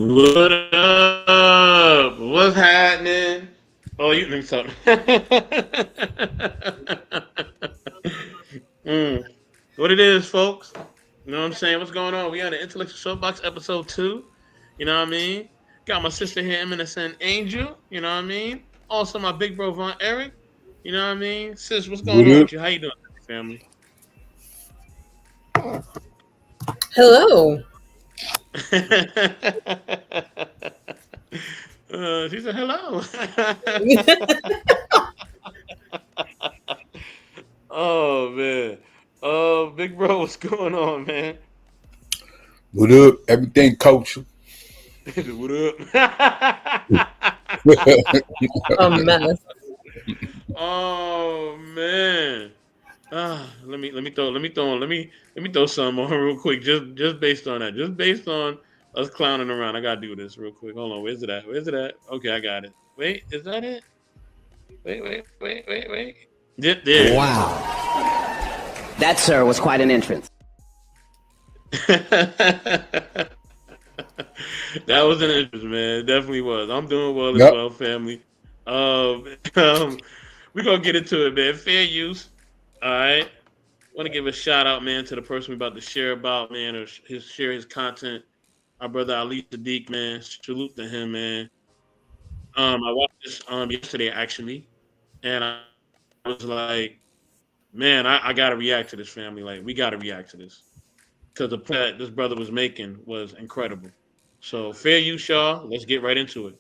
What up? What's happening? Oh, you think so? mm. What it is, folks? You know what I'm saying? What's going on? We on the Intellectual Soapbox episode 2. You know what I mean? Got my sister here, Eminence Angel. You know what I mean? Also, my big bro, Von Eric. You know what I mean? Sis, what's going What on up? with you? How you doing, family? Hello. She said hello. Oh man. Big bro, what's going on, man? What up? Everything culture. What up? A mess. Oh man. Let me throw something on real quick. Just based on that. Just based on us clowning around. I gotta do this real quick. Hold on. Where's it at? Where's it at? Okay, I got it. Wait, is that it? Wait. Yep, there it is. Wow. That, sir, was quite an entrance. That was an interest, man. It definitely was. I'm doing well as Yep. well, family. Um, um, we're gonna get into it, man. Fair use. All right. Want to give a shout out, man, to the person we about to share about, man, or share his content. Our brother Ali Sadiq, man. Salute to him, man. I watched this yesterday actually, and I was like, man, I gotta react to this, family. Like, we gotta react to this because the point that this brother was making was incredible. So fair use, y'all. Let's get right into it.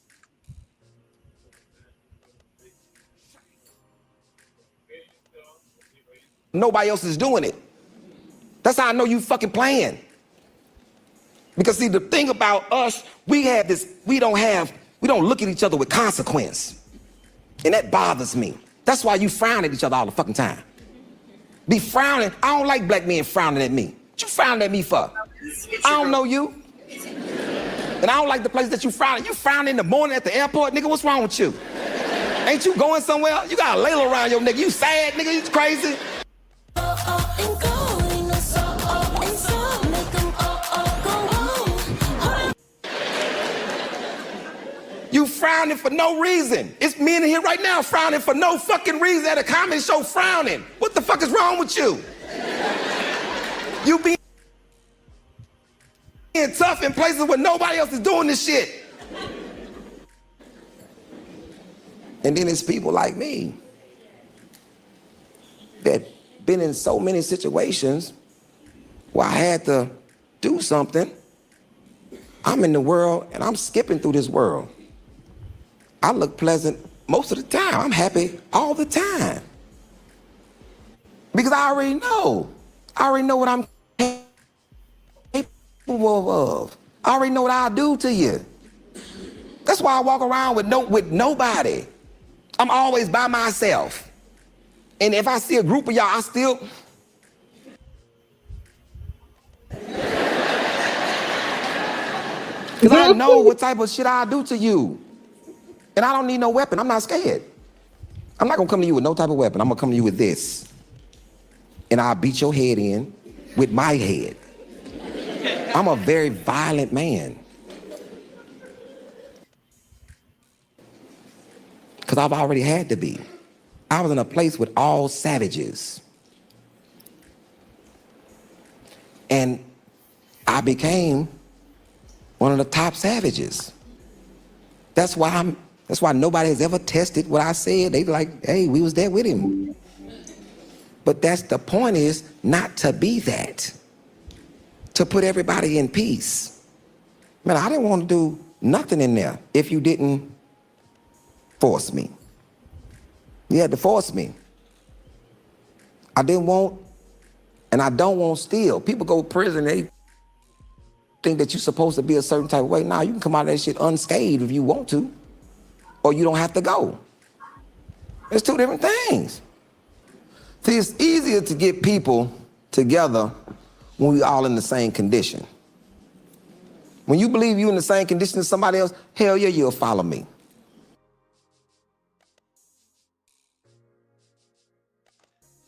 Nobody else is doing it. That's how I know you fucking playing. Because see, the thing about us, we don't look at each other with consequence. And that bothers me. That's why you frown at each other all the fucking time. Be frowning. I don't like black men frowning at me. What you frowning at me for? I don't know you. And I don't like the place that you frowning. You frowning in the morning at the airport, nigga, what's wrong with you? Ain't you going somewhere? You got a ladle around your neck. You sad, nigga, you crazy? You frowning for no reason. It's me in here right now frowning for no fucking reason at a comedy show frowning. What the fuck is wrong with you? You being tough in places where nobody else is doing this shit. And then it's people like me that been in so many situations where I had to do something. I'm in the world and I'm skipping through this world. I look pleasant most of the time. I'm happy all the time. Because I already know. I already know what I'm capable of. I already know what I'll do to you. That's why I walk around with nobody. I'm always by myself. And if I see a group of y'all, I still... Because I know what type of shit I'll do to you. And I don't need no weapon. I'm not scared. I'm not gonna come to you with no type of weapon. I'm gonna come to you with this. And I'll beat your head in with my head. I'm a very violent man. Because I've already had to be. I was in a place with all savages. And I became one of the top savages. That's why nobody has ever tested what I said. They like, hey, we was there with him. But that's the point, is not to be that. To put everybody in peace. Man, I didn't want to do nothing in there if you didn't force me. You had to force me. I didn't want, and I don't want steal. People go to prison, they think that you're supposed to be a certain type of way. Nah, you can come out of that shit unscathed if you want to. Or you don't have to go. It's two different things. See, it's easier to get people together when we all in the same condition. When you believe you in the same condition as somebody else, hell yeah, you'll follow me.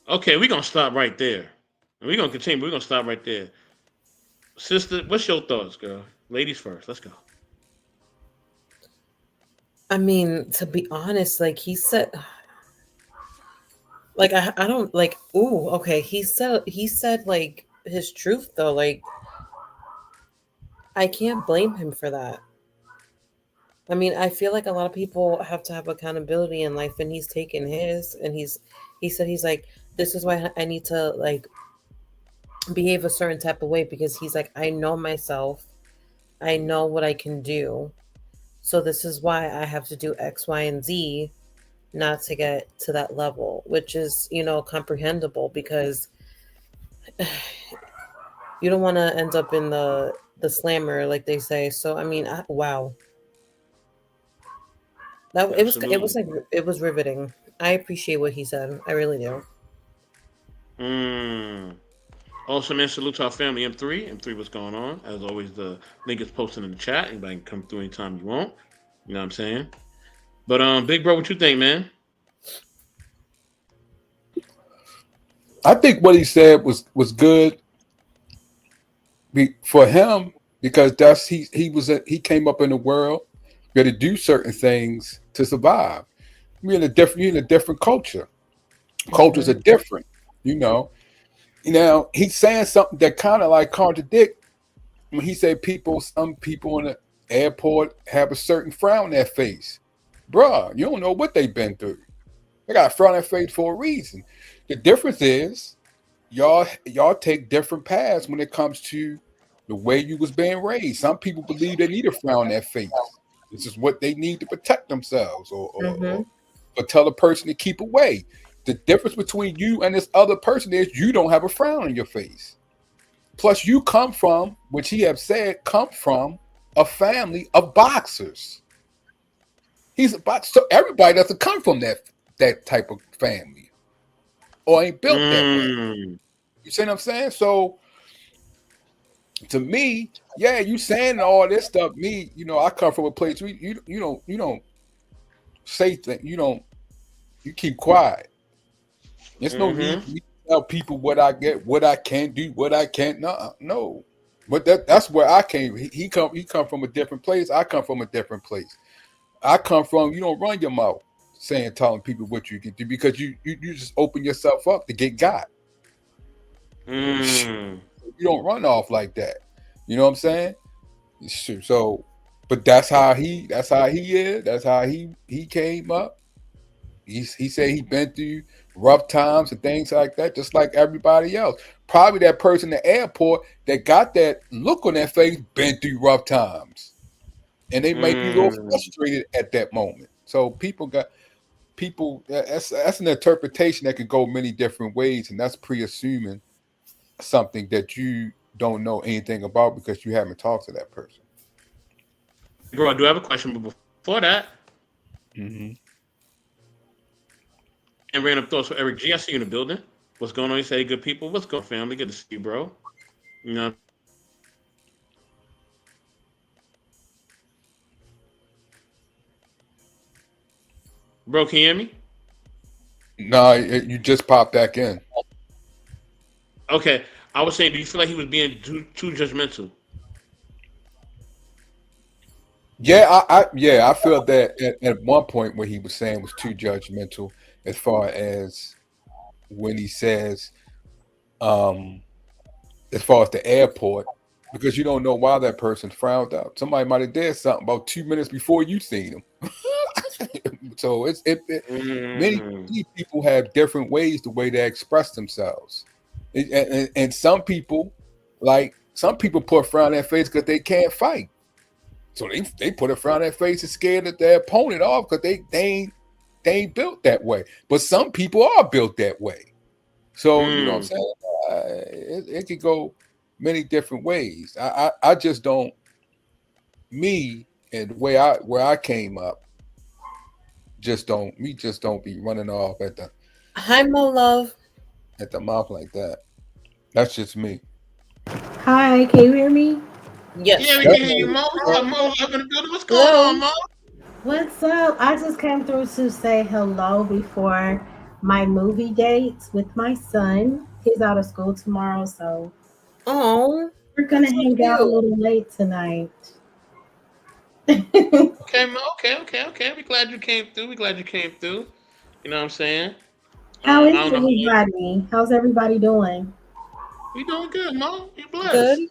Okay, we're gonna stop right there. And we're gonna continue, but we're gonna stop right there. Sister, what's your thoughts, girl? Ladies first, let's go. I mean, to be honest, like he said, like I don't like. Ooh, okay. He said like his truth though. Like I can't blame him for that. I mean, I feel like a lot of people have to have accountability in life, and he's taken his, and he said he's like, this is why I need to like behave a certain type of way because he's like, I know myself, I know what I can do, so this is why I have to do X, Y, and Z not to get to that level, which is comprehensible because you don't want to end up in the slammer like they say. So I mean, wow, that it was Absolutely. like it was riveting. I appreciate what he said. I really do. Mm. Also, man, salute to our family M3. M3, what's going on? As always, the link is posted in the chat. Anybody can come through anytime you want. You know what I'm saying? But big bro, what you think, man? I think what he said was good for him because that's he came up in the world. You got to do certain things to survive. You're in a different culture. Cultures are Hmm. different, you know. Now he's saying something that kind of like contradict when he said some people in the airport have a certain frown on their face. Bruh, you don't know what they've been through. They got a frown on their face for a reason. The difference is y'all take different paths when it comes to the way you was being raised. Some people believe they need a frown on their face. This is what they need to protect themselves Hmm. or tell a person to keep away. The difference between you and this other person is you don't have a frown on your face. Plus, you come from, which he have said, come from a family of boxers. He's a boxer. So everybody doesn't come from that type of family or ain't built that way. Mm. You see what I'm saying? So to me, yeah, you saying all this stuff. Me, I come from a place where you don't say things. You keep quiet. There's no need Mm-hmm. for me to tell people what I get, what I can do, what I can't. No. But that's where I came. He come from a different place. I come from a different place. I come from you don't run your mouth telling people what you can do because you just open yourself up to get got. Mm. You don't run off like that. You know what I'm saying? So, but that's how he is. That's how he came up. He said he been through rough times and things like that, just like everybody else. Probably that person in the airport that got that look on their face been through rough times, and they might be a little Mm. frustrated at that moment. So people. That's an interpretation that could go many different ways, and that's pre-assuming something that you don't know anything about because you haven't talked to that person. Bro, I do have a question, but before that, Hmm. and random thoughts for Eric G. I see you in the building. What's going on? You say, hey, good people. What's going on, family? Good to see you, bro. You know, bro, can you hear me? No, you just popped back in. Okay. I was saying, do you feel like he was being too judgmental? Yeah, I feel that at one point what he was saying was too judgmental as far as when he says, um, as far as the airport, because you don't know why that person frowned out. Somebody might have did something about 2 minutes before you seen him. So many, Mm. many people have different ways the way they express themselves, and some people put a frown on their face because they can't fight. So they put a frown on their face and scared that their opponent off because they ain't built that way. But some people are built that way. So you know what I'm Mm. saying? It could go many different ways. I just don't me and the way where I came up just don't be running off Hi, Mo Love. at the mouth like that. That's just me. Hi, can you hear me? Yeah, Yes, we we can Yep. hear can. you, Mo. What's up, Mo? Up in the building. What's going on, Hello. Mo? What's up? I just came through to say hello before my movie date with my son. He's out of school tomorrow, so Oh, we're gonna that's so hang out a cute. little late tonight. Okay, okay. We glad you came through. We glad you came through. You know what I'm saying? How I is don't know how long. everybody? How's everybody doing? We doing good, Mo. You Good. blessed.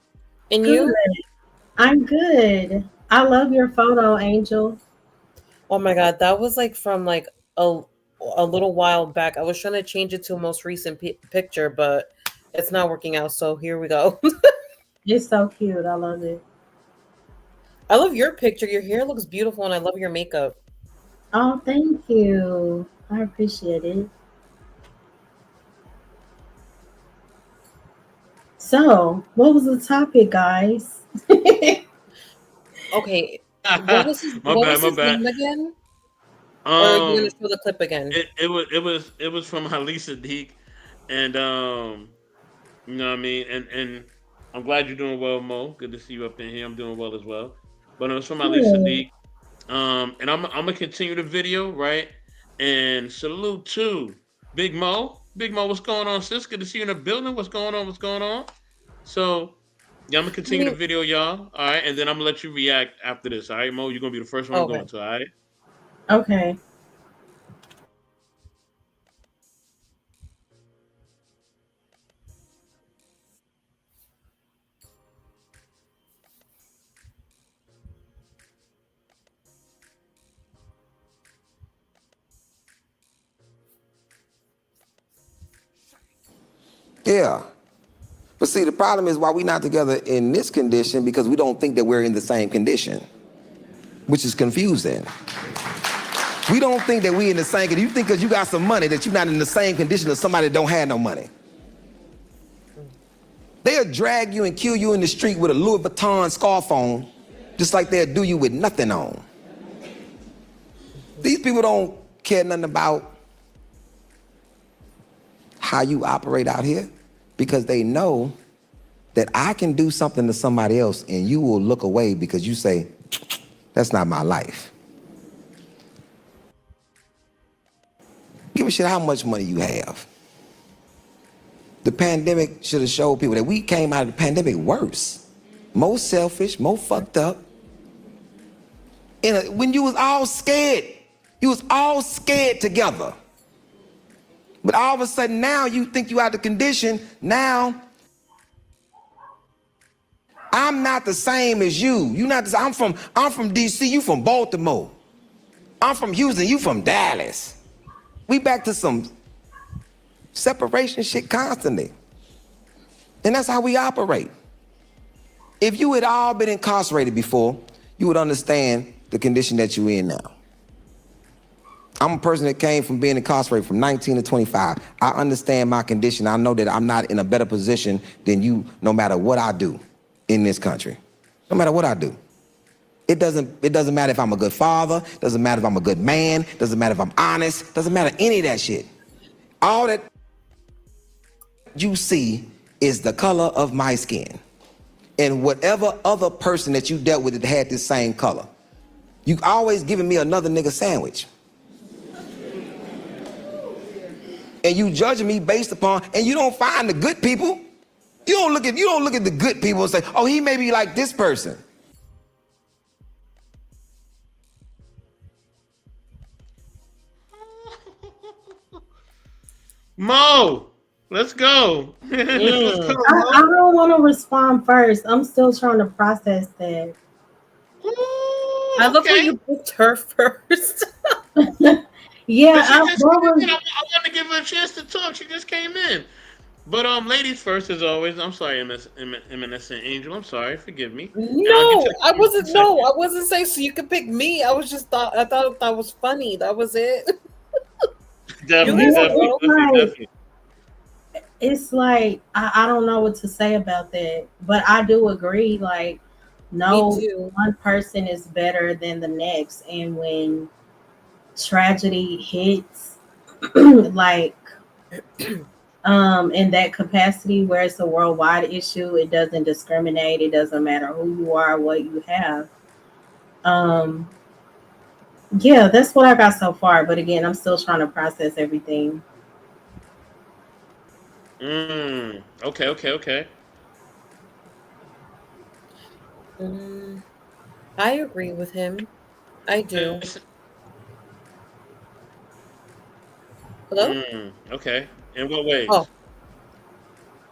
And Good. you? I'm good. I love your photo, Angel. Oh my God, that was like from like a a little while back. I was trying to change it to a most recent picture, but it's not working out. So here we go. It's so cute. I love it. I love your picture. Your hair looks beautiful, and I love your makeup. Oh, thank you. I appreciate it. So, what was the topic, guys? Okay, My what bad, was my his bad. name again? Or are you gonna Um, show the clip again? it was from Halisa Deek, and you know what I mean. And I'm glad you're doing well, Mo. Good to see you up in here. I'm doing well as well. But it was from Halisa Good. Deek. And I'm gonna continue the video, right? And salute to Big Mo. Big Mo, what's going on, sis? Good to see you in the building. What's going on? What's going on? So yeah, I'm gonna I continue the mean, video, y'all. All right, and then I'm gonna let you react after this. All right, Mo, you're gonna be the first one I'm okay. going to. All right. Okay. Yeah. But see, the problem is why we not together in this condition because we don't think that we're in the same condition, which is confusing. We don't think that we in the same condition. You think because you got some money that you're not in the same condition as somebody that don't have no money. They'll drag you and kill you in the street with a Louis Vuitton scarf on, just like they'll do you with nothing on. These people don't care nothing about how you operate out here because they know that I can do something to somebody else and you will look away because you say, that's not my life. Give a shit how much money you have. The pandemic should have showed people that we came out of the pandemic worse, more selfish, more fucked up. When you was all scared, you was all scared together. But all of a sudden now you think you out of condition. Now I'm not the same as you. You not. I'm from DC. You from Baltimore. I'm from Houston. You from Dallas. We back to some separation shit constantly, and that's how we operate. If you had all been incarcerated before, you would understand the condition that you're in now. I'm a person that came from being incarcerated from 19 to 25. I understand my condition. I know that I'm not in a better position than you no matter what I do in this country. No matter what I do. It doesn't matter if I'm a good father, doesn't matter if I'm a good man, doesn't matter if I'm honest, doesn't matter any of that shit. All that you see is the color of my skin. And whatever other person that you dealt with that had this same color. You always giving me another nigga sandwich. And you judging me based upon, and you don't find the good people. You don't look at the good people and say, oh, he may be like this person. Mo, let's go. Let's go, Mm. I Mo. don't want to respond first. I'm still trying to process that. I Ooh, love how okay. you picked her first. Yeah, Cause she just what came in. was I wanted to give her a chance to talk. She just came in. But ladies first as always. I'm sorry, MS Angel. I'm sorry. Forgive me. And I'll get to No, the I comments in a wasn't. No, second. I wasn't saying so you could pick me. I thought that was funny. That was it. You Definitely, guys yeah, can definitely, it's go. definitely, like definitely. I don't know what to say about that, but I do agree. Like, Me no too. one person is better than the next, and when tragedy hits, like in that capacity where it's a worldwide issue, it doesn't discriminate. It doesn't matter who you are, what you have. Um, yeah, that's what I got so far. But again, I'm still trying to process everything. Okay, okay, okay. Mm. I agree with him. I do. Hello? Okay. In what Oh, ways?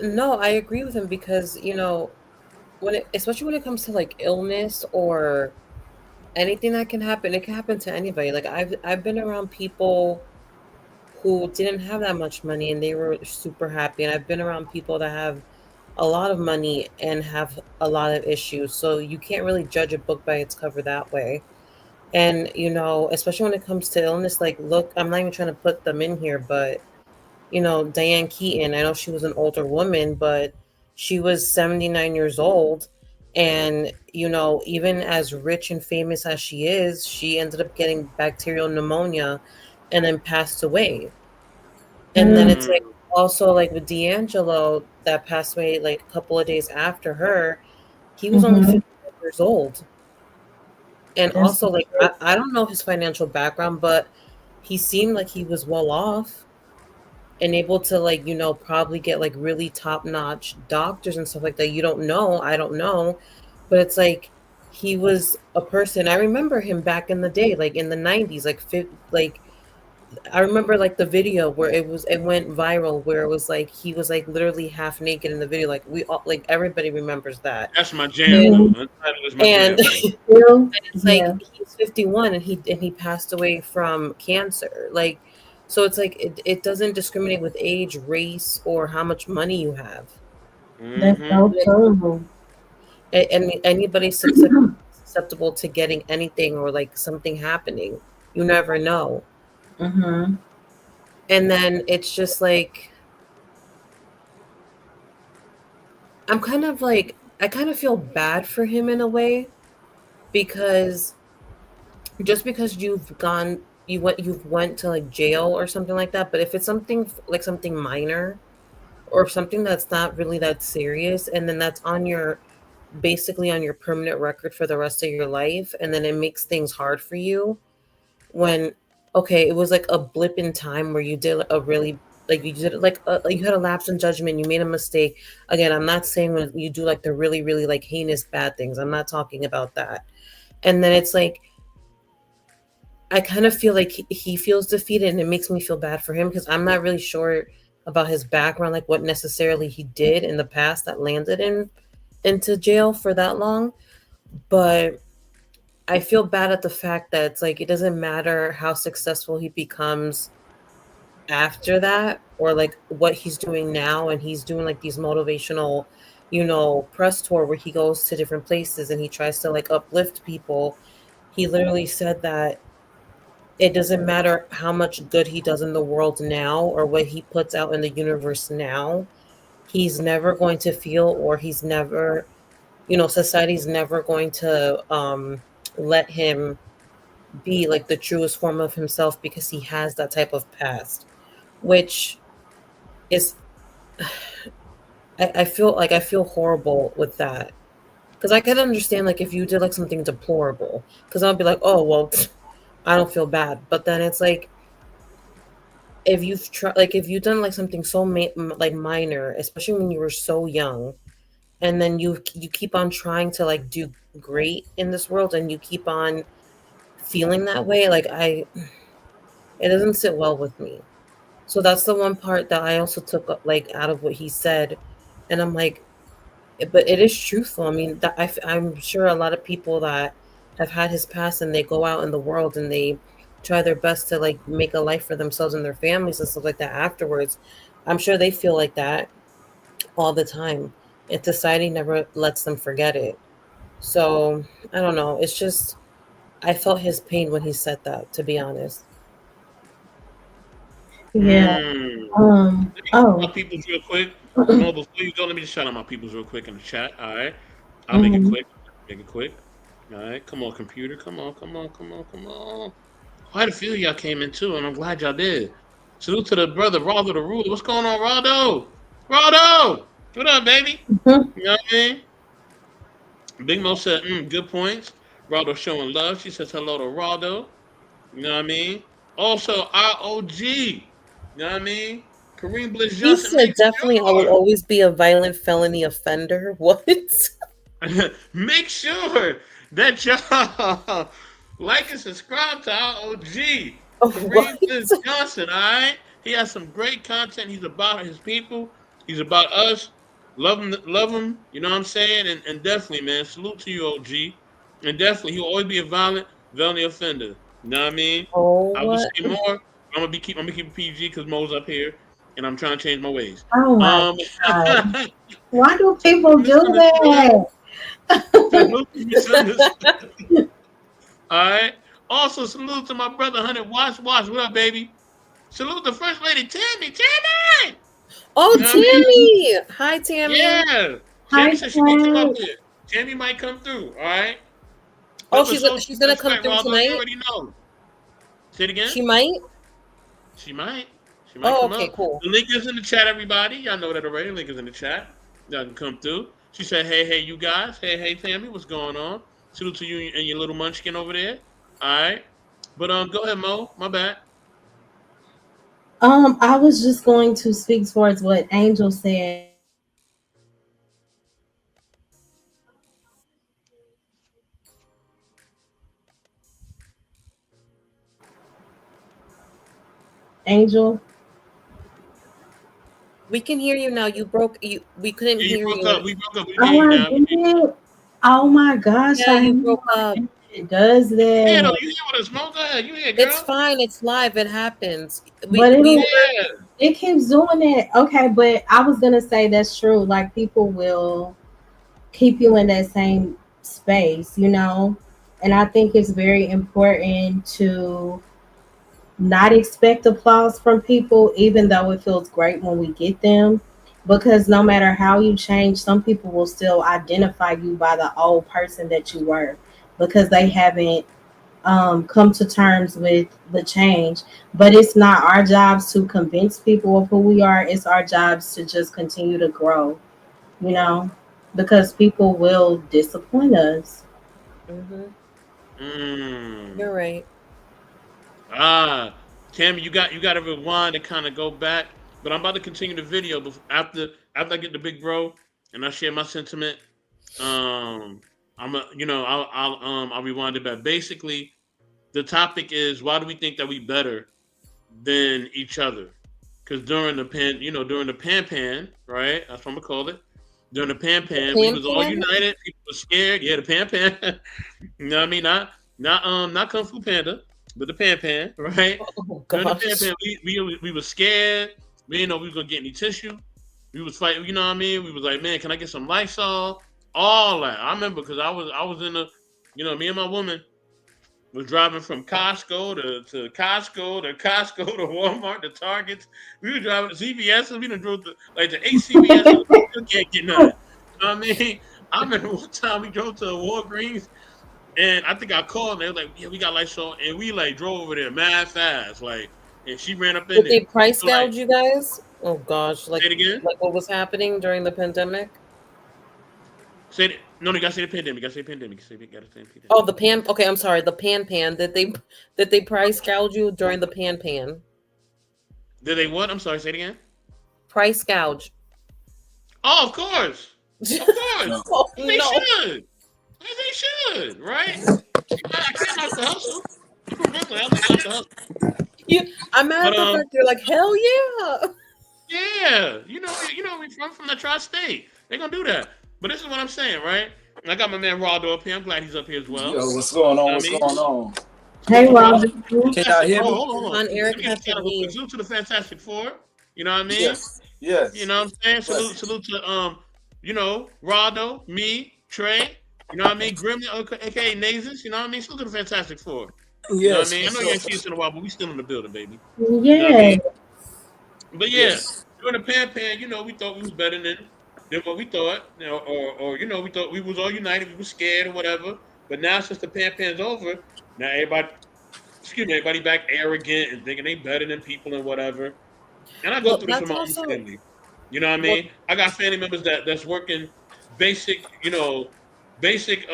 no, I agree with him because, especially when it comes to like illness or anything that can happen, it can happen to anybody. Like I've been around people who didn't have that much money and they were super happy, and I've been around people that have a lot of money and have a lot of issues. So you can't really judge a book by its cover that way. And especially when it comes to illness, like look, I'm not even trying to put them in here, but Diane Keaton, I know she was an older woman, but she was 79 years old. And, even as rich and famous as she is, she ended up getting bacterial pneumonia and then passed away. And then it's Mm, like Mm, also like with D'Angelo that passed away like a couple of days after her, he was only mm-hmm. 51 years old. And That's also, like, I don't know his financial background, but he seemed like he was well off and able to, like, probably get like really top notch doctors and stuff like that. You don't know. I don't know. But it's like he was a person. I remember him back in the day, like in the 90s, like I remember like the video where it went viral where it was like he was like literally half naked in the video. Like we all like everybody remembers that. that's my jam And though. mm, That is my and jam though. still, it's like yeah, he's 51 and he passed away from cancer. Like so it's like it doesn't discriminate with age, race, or how much money you have. that's Mm-hmm. so true. And anybody's susceptible to getting anything or like something happening. You never know. Mm-hmm. And then it's just like I kind of feel bad for him in a way because just because you've went to like jail or something like that, but if it's something like something minor or something that's not really that serious, and then that's on your basically on your permanent record for the rest of your life, and then it makes things hard for you when okay, it was like a blip in time where you did a really like you did like you had a lapse in judgment, you made a mistake. Again, I'm not saying when you do like the really really like heinous bad things, I'm not talking about that. And then it's like I kind of feel like he feels defeated, and it makes me feel bad for him because I'm not really sure about his background, like what necessarily he did in the past that landed him into jail for that long. But I feel bad at the fact that it's like it doesn't matter how successful he becomes after that or like what he's doing now, and he's doing like these motivational press tour where he goes to different places and he tries to like uplift people. He literally said that it doesn't matter how much good he does in the world now or what he puts out in the universe now. He's never going to feel, or he's never, society's never going to let him be like the truest form of himself because he has that type of past, which is, I feel horrible with that. Because I can understand like if you did like something deplorable, because I'll be like, oh well, I don't feel bad. But then it's like if you've tried like if you've done like something so like minor, especially when you were so young, and then you keep on trying to like do great in this world, and you keep on feeling that way, like I it doesn't sit well with me. So that's the one part that I also took like out of what he said, and I'm like, but it is truthful. I mean, that I'm sure a lot of people that have had his past and they go out in the world and they try their best to like make a life for themselves and their families and stuff like that afterwards. I'm sure they feel like that all the time, and society never lets them forget it. So I don't know. It's just I felt his pain when he said that. To be honest. Yeah. Mm. Let me shout out my Oh. peoples real quick. No, before you go, let me just shout out my peoples real quick in the chat. All right. I'll make it Mm-hmm. quick. Make it quick. All right. Come on, computer. Come on, come on, come on, come on. Quite a few of y'all came in too, and I'm glad y'all did. Salute to the brother, Raldo the Ruler. What's going on, Raldo? Raldo! What up, baby? You know what I mean? Big Mo said, good points. Raldo showing love. She says hello to Raldo. You know what I mean? Also, ROG. You know what I mean? Kareem Bliss He Johnson, said make definitely I will sure. always be a violent felony offender. What? Make sure that y'all like and subscribe to our OG, Oh, what? Kareem Johnson. All right, he has some great content. He's about his people. He's about us. Love him, love him. You know what I'm saying? And definitely, man, salute to you, OG. And definitely, he'll always be a violent, felony offender. You know what I mean? Oh, I will what? say more. I'm gonna keep it PG because Mo's up here, and I'm trying to change my ways. Oh my Um, God. Why do people do misunderstood. that? Salute to misunderstood. All right. Also, salute to my brother, Hunter. Watch. What up, baby? Salute to First Lady Tammy. Tammy! Oh, You know what I mean? Tammy. Hi, Tammy. Yeah. Tammy Hi, said she gonna come up Clarence. here. Tammy might come through. All right. Oh, Pepper Soul, she's gonna come respect, through Waldo. You tonight. already know. Say it again. She might. She might. She might Oh, come okay, up. cool. The link is in the chat, everybody. Y'all know that already. Link is in the chat. Y'all can come through. She said, hey, you guys. Hey, Tammy, what's going on? Salute to you and your little munchkin over there. All right. But go ahead, Mo. My bad. I was just going to speak towards what Angel said. Angel. We can hear you now. You broke. We couldn't Yeah, you hear broke you. up. We broke up. We can Oh, hear you I now. did. Oh my gosh, Yeah, I you hate broke up. when it does Yeah, no, that. you here with us, Mo. Go ahead. You here, It's girl. fine. It's live. It happens. But We Yeah. it keeps doing it. Okay, but I was gonna say that's true. Like people will keep you in that same space, you know? And I think it's very important to not expect applause from people, even though it feels great when we get them. Because no matter how you change, some people will still identify you by the old person that you were because they haven't come to terms with the change. But it's not our jobs to convince people of who we are, it's our jobs to just continue to grow, you know, because people will disappoint us. hmm Mm. You're right. Ah, Tammy, you got to rewind and kind of go back. But I'm about to continue the video after I get the big bro and I share my sentiment. Um, I'll rewind it back. Basically, the topic is why do we think that we better than each other? Because during the pan, right? That's what I'm gonna call it. During the The pan, we pan was all pan. united. People were scared. Yeah, the pan. You know what I mean? Not Kung Fu Panda, but the pan, right? Oh During the pan, gosh. we were scared. We didn't know we was gonna get any tissue. We was fighting. You know what I mean? We was like, man, can I get some Lysol? All that. I remember because I was in the, me and my woman was driving from Costco to Costco to Costco to Walmart to Targets. We were driving to CVS and we done drove to like the eight CVS and we still can't get none. You know what I mean? I remember one time we drove to a Walgreens and I think I called and they were like, yeah, we got Lysol and we like drove over there mad fast. Like and she ran up in Did there. they price So like gouge you guys? Oh gosh, say it again. like what was happening during the pandemic? Say it. No, you gotta say the pandemic. You gotta say pandemic. You gotta say pandemic. Oh, the pan. Okay, I'm sorry. The pan pan. Did they price gouge you during the pan pan? Did they what? I'm sorry, say it again. Price gouge. Oh, of course. Of course. No. Oh As they no. should. As they should, right? I can't knock the hustle. I'm from Brooklyn. I can't knock the hustle. I'm mad But at the fact you're like hell yeah. yeah, we from the tri-state. They're gonna do that. But this is what I'm saying, right? And I got my man Raldo up here. I'm glad he's up here as well. Yo, what's going on? You know what What's I mean? going on? Hey, Salute to Rob. the Can y'all Fantastic hear Four. me? Hold on. On Let Eric me get has the to shout out real quick. leave. Salute to the Fantastic Four. You know what I mean? Yes, You yes. know what I'm saying? Salute, Blessings. salute to Raldo, me, Trey. You know what I mean? Grimly, aka Nazus. You know what I mean? Salute to the Fantastic Four. You know what I Yes, mean? for I know you sure. ain't seen us in a while, but we still in the building, baby. You know what I Yeah. mean? But yeah, Yes. during the pan, we thought we was better than what we thought, or we thought we was all united, we was scared or whatever. But now since the pan's over, now everybody back arrogant and thinking they better than people and whatever. And I go Well, through this with that's my own also family. You know what I well. mean? I got family members that's working basic, basic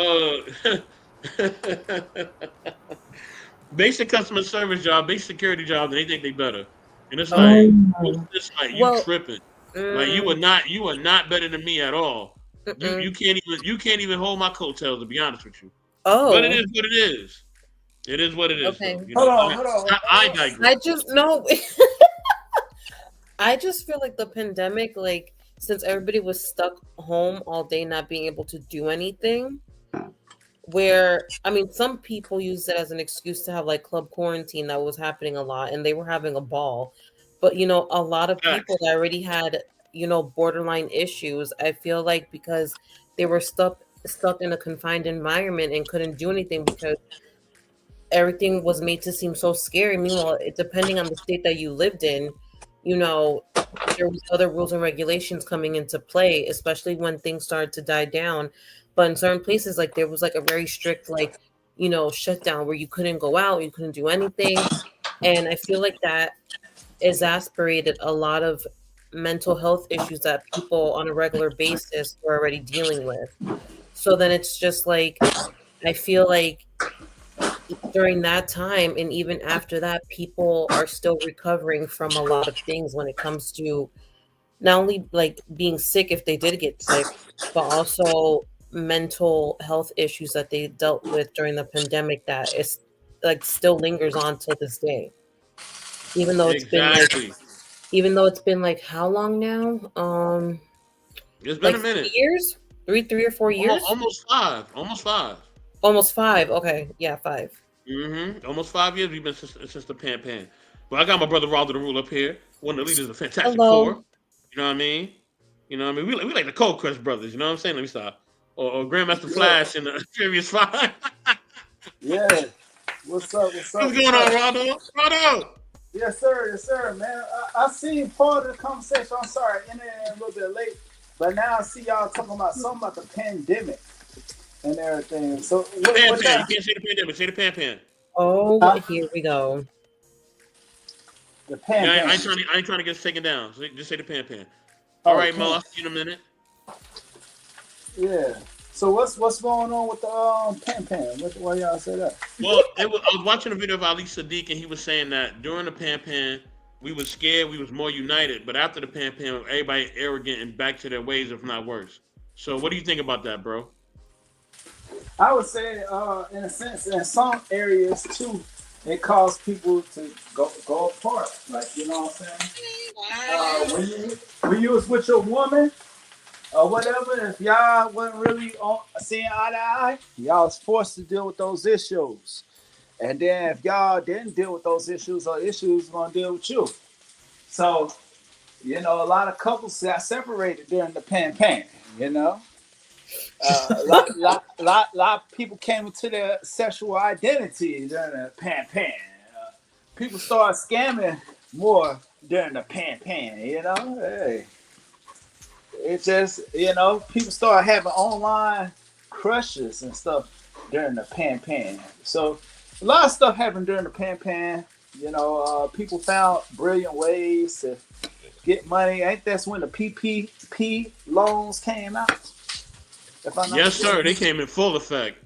basic customer service job, basic security job, and they think they better. And it's Oh, like, Oh, it's like you well. tripping. Like Mm, you are not better than me at all. You mm-mm. you can't even hold my coattails to be honest with you. But it Oh, is what it is. It is what it is, okay. though. You Hold know, on, hold on. I digress. I just no. I just feel like the pandemic, like since everybody was stuck home all day, not being able to do anything, where I mean, some people use it as an excuse to have like club quarantine that was happening a lot, and they were having a ball. But a lot of people Facts. that already had borderline issues, I feel like because they were stuck in a confined environment and couldn't do anything because everything was made to seem so scary. Meanwhile, depending on the state that you lived in, you know, there was other rules and regulations coming into play, especially when things started to die down. But in certain places, like there was like a very strict shutdown where you couldn't go out, you couldn't do anything. And I feel like that exasperated a lot of mental health issues that people on a regular basis were already dealing with. So then it's just like I feel like during that time and even after that, people are still recovering from a lot of things when it comes to not only like being sick if they did get sick, but also mental health issues that they dealt with during the pandemic that is like still lingers on till this day. Even though it's been like Exactly. how long now? It's been Like a minute. 3 years? Three or 4 years? Almost 5. Almost 5. Almost five. Okay. Yeah, 5. Almost 5 years we've been since the pan. But I got my brother Roldo the Rule up here, one of the leaders of the Fantastic Four. Hello. You know what I mean? You know what I mean? We like the Cold Crush brothers. You know what I'm saying? Let me stop. Or Grandmaster Yeah, Flash in the Furious Five. yeah. What's up? What's up? What's What's going on, up? Roldo? Roldo. Yes, sir, man. I seen part of the conversation. I'm sorry, in there a little bit late, but now I see y'all talking about something about the pandemic and everything. So Pan what Pan. You that? can't say the pandemic. Say the Pan. Oh, Huh? here we go. The Yeah, I pandemic. ain't trying to get us taken down. So just say the Pan. All Oh, right, Mo. pan. I'll see you in a minute. Yeah. So what's going on with the pan? Why y'all say that? Well, I was watching a video of Ali Sadiq, and he was saying that during the Pan, we was scared, we was more united, but after the Pan, everybody arrogant and back to their ways, if not worse. So, what do you think about that, bro? I would say, in a sense, in some areas too, it caused people to go apart. Like you know what I'm saying? When you was with your woman or whatever, if y'all wasn't really seeing eye to eye, y'all was forced to deal with those issues. And then if y'all didn't deal with those issues, or issues gonna deal with you. So, a lot of couples got separated during the pan. You know, lot of people came into their sexual identity during the pan. People started scamming more during the pan. Hey, it just people start having online crushes and stuff during the pan. So a lot of stuff happened during the pan. People found brilliant ways to get money. Ain't that's when the PPP loans came out? If I'm not Yes, sir. They mistaken. came in full effect.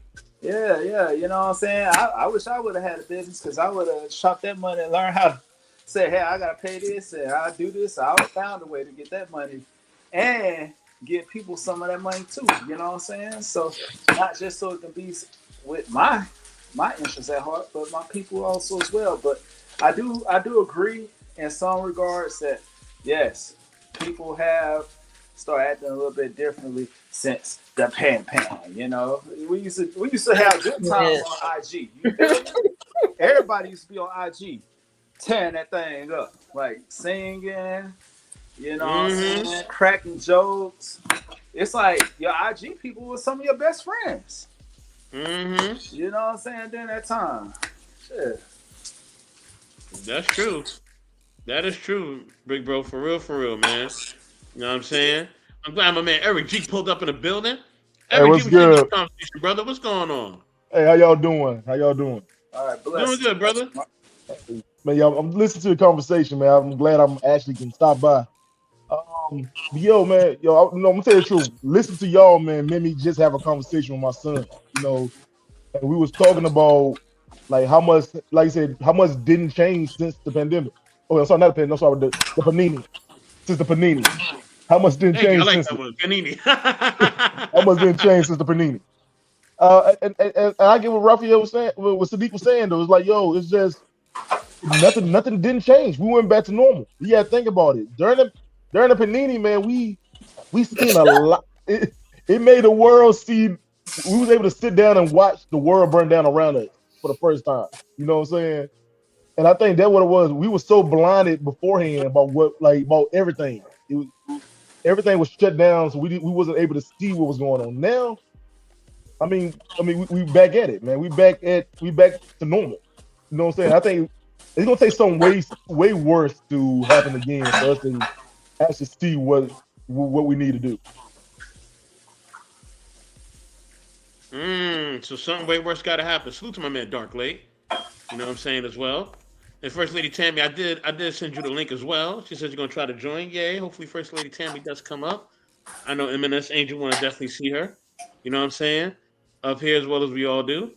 Yeah. You know what I'm saying? I wish I would have had a business because I would have chopped that money and learned how to say, hey, I gotta pay this and I do this. I would have found a way to get that money and give people some of that money too. You know what I'm saying? So not just so it can be with my interests at heart, but my people also as well. But I do agree in some regards that yes, people have started acting a little bit differently since the pan. We used to have good times Yeah. on IG. You feel me? Everybody used to be on IG tearing that thing up, like singing, what I'm Mm-hmm. saying, cracking jokes. It's like your IG people were some of your best friends. Mm-hmm. You know what I'm saying? During that time. Shit. That's true. That is true, big bro. For real, man. You know what I'm saying? I'm glad my man Eric G pulled up in the building. Hey, Eric G, what's what you think about good? the conversation, brother? What's going on? Hey, how y'all doing? How y'all doing? All right, Doing bless. good, brother. Man, y'all, I'm listening to the conversation, man. I'm glad I'm actually can stop by. But yo, man, I'm gonna tell you the truth. Listen to y'all, man, made me just have a conversation with my son. And we was talking about like how much, like I said, how much didn't change since the pandemic. Oh, I'm sorry, not the pandemic. I'm sorry, the panini. Since the panini, how much didn't Thank you. I change like since that it? one. Panini. How much didn't change since the panini? And I get what Raphael was saying, what Sadiq was saying though. It's like, yo, it's just nothing didn't change. We went back to normal. You gotta think about it. During the Panini, man, we seen a lot. It made the world see. We was able to sit down and watch the world burn down around us for the first time. You know what I'm saying? And I think that's what it was. We were so blinded beforehand about about everything. Everything was shut down, so we wasn't able to see what was going on. Now, we back at it, man. We back to normal. You know what I'm saying? I think it's gonna take something way worse to happen again for us to actually see what we need to do. So something way worse got to happen. Salute to my man Dark Lake. You know what I'm saying as well. And First Lady Tammy, I did send you the link as well. She said you're gonna try to join. Yay! Hopefully First Lady Tammy does come up. I know M&S Angel want to definitely see her. You know what I'm saying? Up here as well as we all do.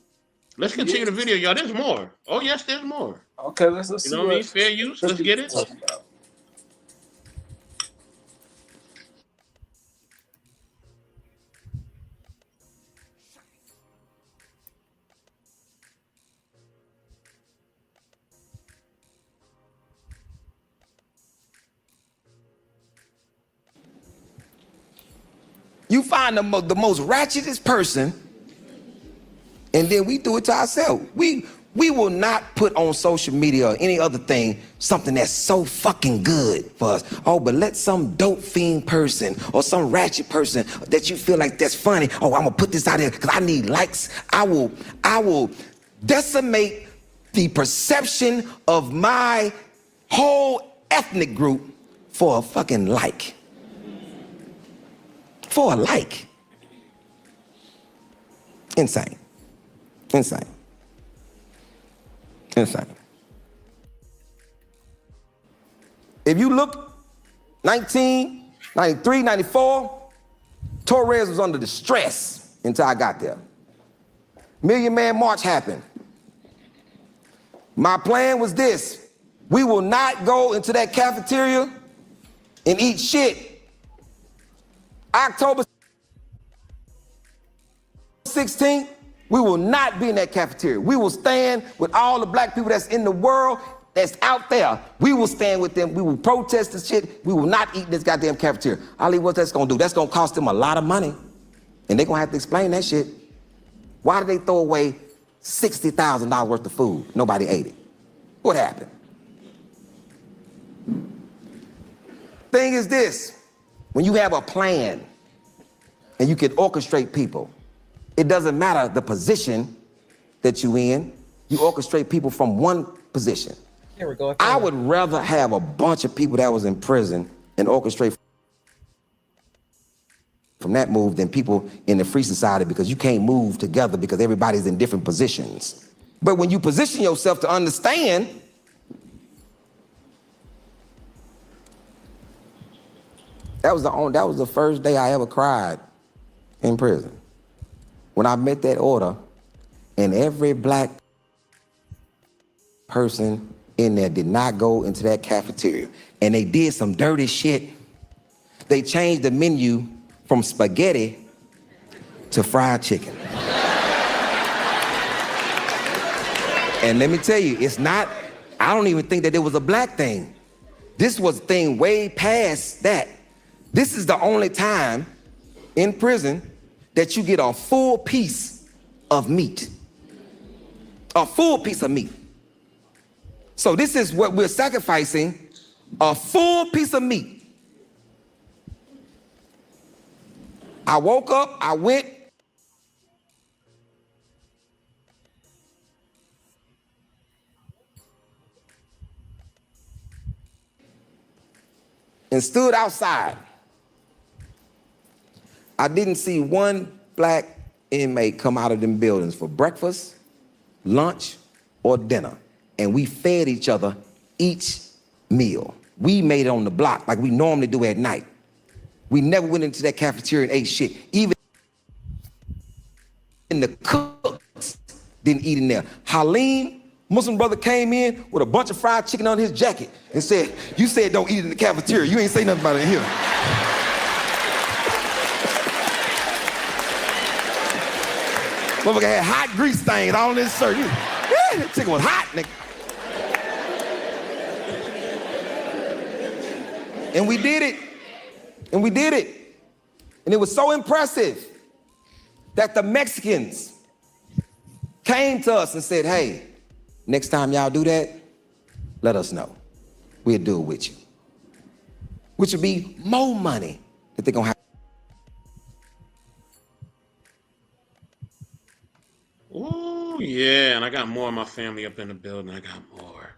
Let's continue the video, y'all. There's more. Oh yes, there's more. Okay, let's You see know what I mean? Fair use. Let's get it. You find the most ratchetest person, and then we do it to ourselves. We will not put on social media or any other thing something that's so fucking good for us. Oh, but let some dope fiend person or some ratchet person that you feel like that's funny. Oh, I'm gonna put this out there because I need likes. I will decimate the perception of my whole ethnic group for a fucking like. For a like. Insane. Insane. Insane. If you look, 1993, 94, Torres was under distress until I got there. Million Man March happened. My plan was this: we will not go into that cafeteria and eat shit. October 16th, we will not be in that cafeteria. We will stand with all the black people that's in the world, that's out there. We will stand with them. We will protest this shit. We will not eat in this goddamn cafeteria. Ali, what that's gonna do? That's gonna cost them a lot of money. And they're gonna have to explain that shit. Why did they throw away $60,000 worth of food? Nobody ate it. What happened? Thing is this: when you have a plan and you can orchestrate people, it doesn't matter the position that you in, you orchestrate people from one position. Here we go. I would rather have a bunch of people that was in prison and orchestrate from that move than people in the free society, because you can't move together because everybody's in different positions. But when you position yourself to understand, that was the first day I ever cried in prison. When I met that order, and every black person in there did not go into that cafeteria, and they did some dirty shit. They changed the menu from spaghetti to fried chicken. And let me tell you, I don't even think that it was a black thing. This was a thing way past that. This is the only time in prison that you get a full piece of meat. A full piece of meat. So this is what we're sacrificing, a full piece of meat. I woke up, I went and stood outside. I didn't see one black inmate come out of them buildings for breakfast, lunch, or dinner. And we fed each other each meal. We made it on the block like we normally do at night. We never went into that cafeteria and ate shit. Even the cooks didn't eat in there. Halim, Muslim brother, came in with a bunch of fried chicken on his jacket and said, "You said don't eat it in the cafeteria. You ain't say nothing about it in here." Motherfucker had hot grease stains all in his shirt. That chicken was hot, nigga. And we did it. And we did it. And it was so impressive that the Mexicans came to us and said, hey, next time y'all do that, let us know. We'll do it with you. Which would be more money that they're gonna have. Ooh, yeah, and I got more of my family up in the building. I got more.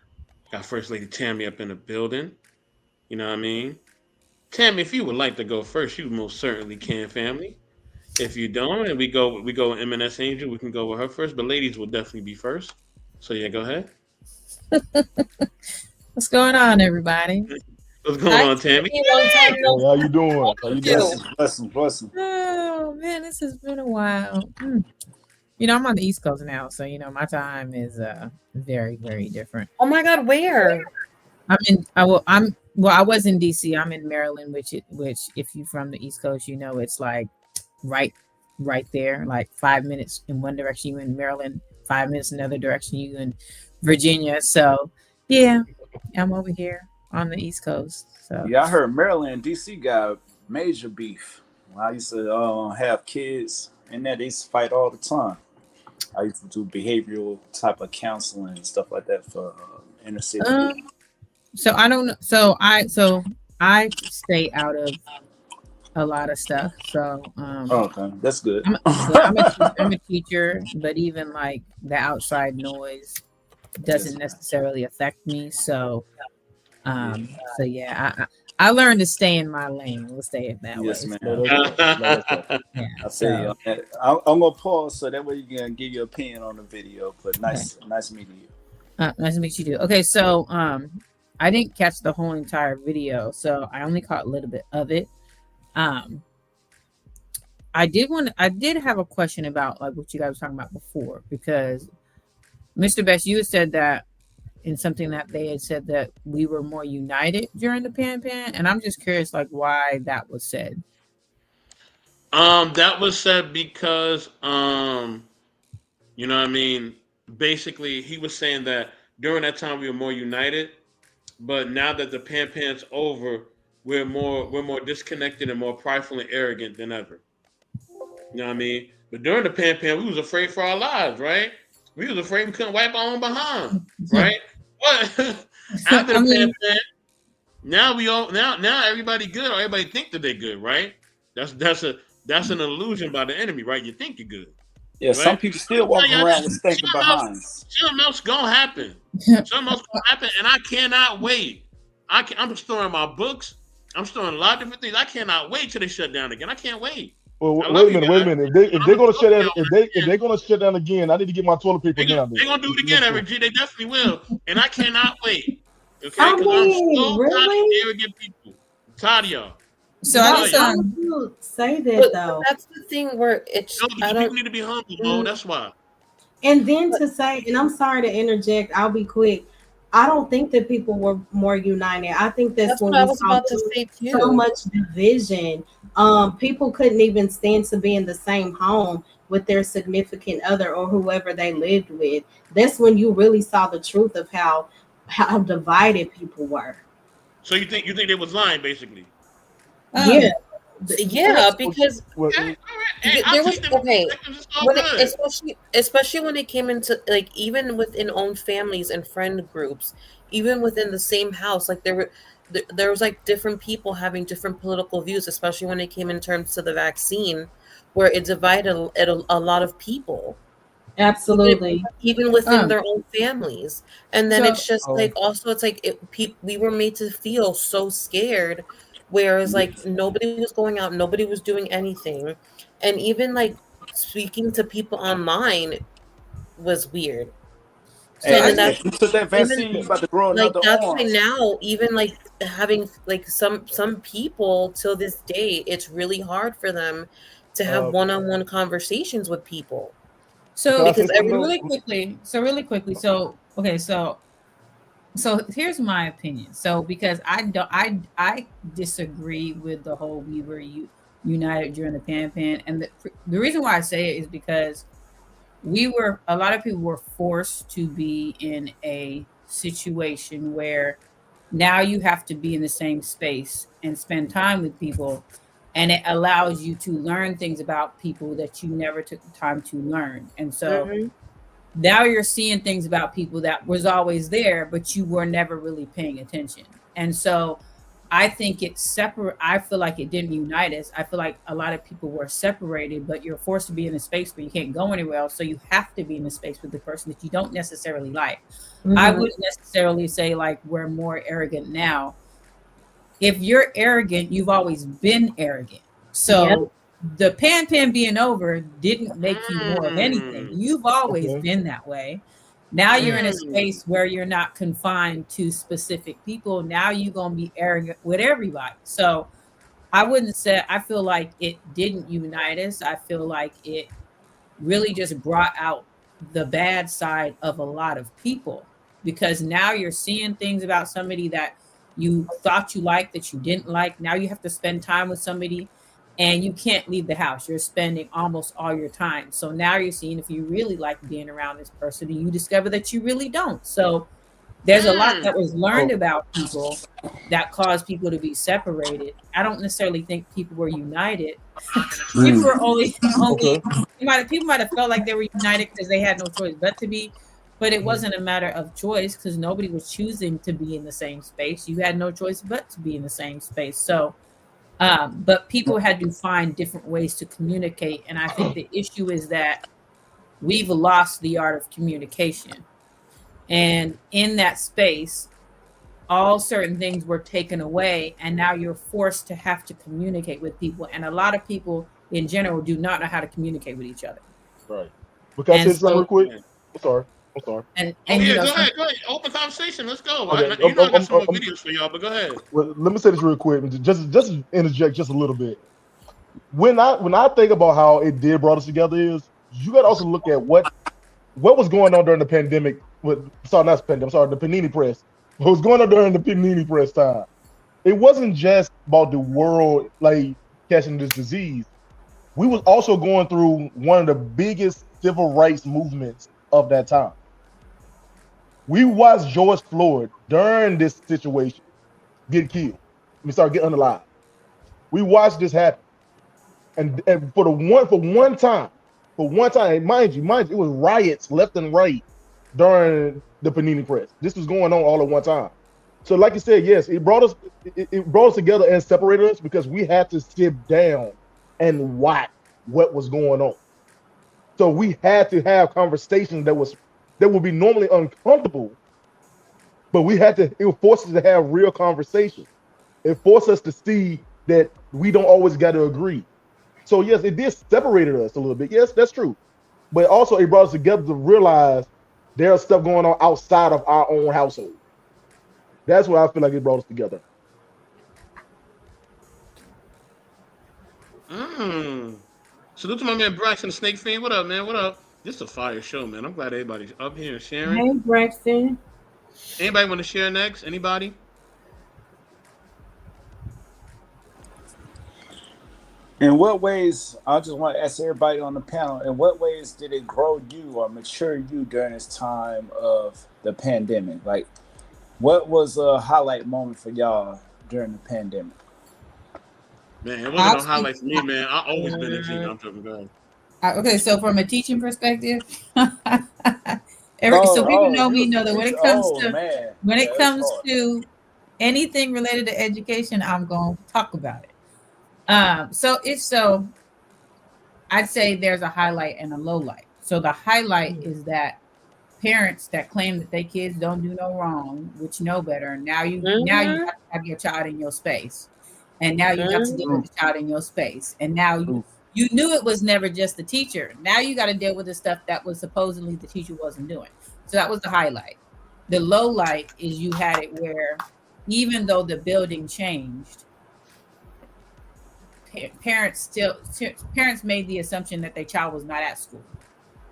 Got First Lady Tammy up in the building. You know what I mean? Tammy, if you would like to go first, you most certainly can, family. If you don't, and we go with M&S Angel, we can go with her first, but ladies will definitely be first. So yeah, go ahead. What's going on, everybody? What's going on, Tammy? How you doing? How you doing? Blessing. Oh man, this has been a while. You know, I'm on the East Coast now, so you know my time is very, very different. Oh my God, where? I was in DC. I'm in Maryland, which if you're from the East Coast, you know it's like right there, like 5 minutes in one direction, you in Maryland, 5 minutes in another direction, you in Virginia. So yeah, I'm over here on the East Coast. So Yeah, I heard Maryland and DC got major beef. When I used to have kids in there, they used to fight all the time. I used to do behavioral type of counseling and stuff like that for inner city. So I don't know. So I stay out of a lot of stuff. So okay, that's good. I'm a teacher, but even like the outside noise doesn't necessarily affect me. So so yeah, I learned to stay in my lane. We'll say it that way. Yes, man. Yeah, I feel you. I'm gonna pause so that way you can give your opinion on the video. But nice meeting you. Nice to meet you too. Okay, so I didn't catch the whole entire video, so I only caught a little bit of it. I did have a question about like what you guys were talking about before, because Mr. Best, you said that in something that they had said that we were more united during the pan, and I'm just curious like why that was said. That was said because you know what I mean, basically he was saying that during that time we were more united, but now that the pan's over, we're more disconnected and more prideful and arrogant than ever. You know what I mean? But during the pan, we was afraid for our lives, right? We was afraid we couldn't wipe our own behind, right? But after the pan, now now everybody good, or everybody think that they're good, right? That's an illusion by the enemy, right? You think you're good. Yeah, right? Some people still walk around with stinking behinds. Something else gonna happen. Something else gonna happen, and I cannot wait. I'm storing my books. I'm storing a lot of different things. I cannot wait till they shut down again. I can't wait. Well, wait a minute. If they're gonna shut down, if they're gonna shut down again, I need to get my toilet paper now. They're gonna do it again, Eric G. They definitely will, and I cannot wait. Okay, because I'm so tired of arrogant people. I'm tired of y'all. So I don't say that though. That's the thing where it's. People need to be humble, bro. That's why. And then to say, and I'm sorry to interject. I'll be quick. I don't think that people were more united. I think that's when I we was saw about to say too. So much division. People couldn't even stand to be in the same home with their significant other or whoever they lived with. That's when you really saw the truth of how divided people were. So you think they was lying, basically? Yeah, because there was especially when it came into like even within own families and friend groups, even within the same house, like there was like different people having different political views, especially when it came in terms to the vaccine, where it divided a lot of people. Absolutely, even within their own families, and then it's just like also it's like we were made to feel so scared. Whereas like nobody was going out, nobody was doing anything. And even like speaking to people online was weird. So if you took that vaccine, you about to grow another that's arm. why now even like having like some people till this day, it's really hard for them to have one-on-one conversations with people. So because really quickly. So here's my opinion. So because I disagree with the whole we were united during the pan, and the reason why I say it is because a lot of people were forced to be in a situation where now you have to be in the same space and spend time with people, and it allows you to learn things about people that you never took the time to learn. And so Mhm. now you're seeing things about people that was always there, but you were never really paying attention. And so I think it's separate. I feel like it didn't unite us. I feel like a lot of people were separated, but you're forced to be in a space where you can't go anywhere else. So you have to be in a space with the person that you don't necessarily like. I Mhm. wouldn't necessarily say like we're more arrogant now. If you're arrogant, you've always been arrogant. Yep. So the pan being over didn't make you more of anything. Mm, You've always Okay. been that way. Now you're in a mm. space where you're not confined to specific people. Now you're going to be arrogant with everybody. So I wouldn't say, I feel like it didn't unite us. I feel like it really just brought out the bad side of a lot of people, because now you're seeing things about somebody that you thought you liked that you didn't like. Now you have to spend time with somebody and you can't leave the house. You're spending almost all your time. So now you're seeing if you really like being around this person, and you discover that you really don't. So there's a lot Mm. that was learned So about people that caused people to be separated. I don't necessarily think people were united. People mm, were only okay. people might have felt like they were united because they had no choice but to be, but it Mhm. wasn't a matter of choice because nobody was choosing to be in the same space. You had no choice but to be in the same space. So but people had to find different ways to communicate. And I think the issue is that we've lost the art of communication. And in that space, all certain things were taken away, and now you're forced to have to communicate with people. And a lot of people in general do not know how to communicate with each other. Right. But can I And say something so, real quick? Yeah. I'm sorry. I'm sorry. Oh you yeah, know, go some ahead. Go ahead. Open conversation. Let's go. Okay. You know I got some more videos for y'all, but go ahead. Well, let me say this real quick. Just interject just a little bit. When I think about how it did brought us together is you got to also look at what was going on during the pandemic. With sorry, not pandemic. Sorry, the Panini Press. What was going on during the Panini Press time? It wasn't just about the world like catching this disease. We was also going through one of the biggest civil rights movements of that time. We watched George Floyd during this situation get killed. We started getting unalive. We watched this happen, and for one time, mind you, it was riots left and right during the Panini Press. This was going on all at one time. So, like you said, yes, it brought us together and separated us because we had to sit down and watch what was going on. So we had to have conversations that would be normally uncomfortable, but we had to. It forced us to have real conversations. It forced us to see that we don't always got to agree. So yes, it did separated us a little bit. Yes, that's true. But also it brought us together to realize there's stuff going on outside of our own household. That's what I feel like it brought us together. Mm. Salute to my man Braxton Snake Fiend. What up, man? What up? This is a fire show, man. I'm glad everybody's up here and sharing. Hey, Braxton. Anybody want to share next? Anybody? In what ways, I just want to ask everybody on the panel, in what ways did it grow you or mature you during this time of the pandemic? Like, what was a highlight moment for y'all during the pandemic? Man, it wasn't I'll no speak. highlight for me, man. I always been a G. No, I'm joking. Go ahead. Okay, so from a teaching perspective, so people Oh, know you me was a know that teacher. Oh man, when it yeah, that's comes hard. to anything related to education, I'm going to talk about it. So if so, I'd say there's a highlight and a low light. So the highlight is that parents that claim that their kids don't do no wrong, which know better, now you Mhm. have to have your child in your space, and now you have to deal with Mhm. True, the child in your space, and now true. you knew it was never just the teacher. Now you got to deal with the stuff that was supposedly the teacher wasn't doing. So that was the highlight. The low light is you had it where even though the building changed, parents made the assumption that their child was not at school.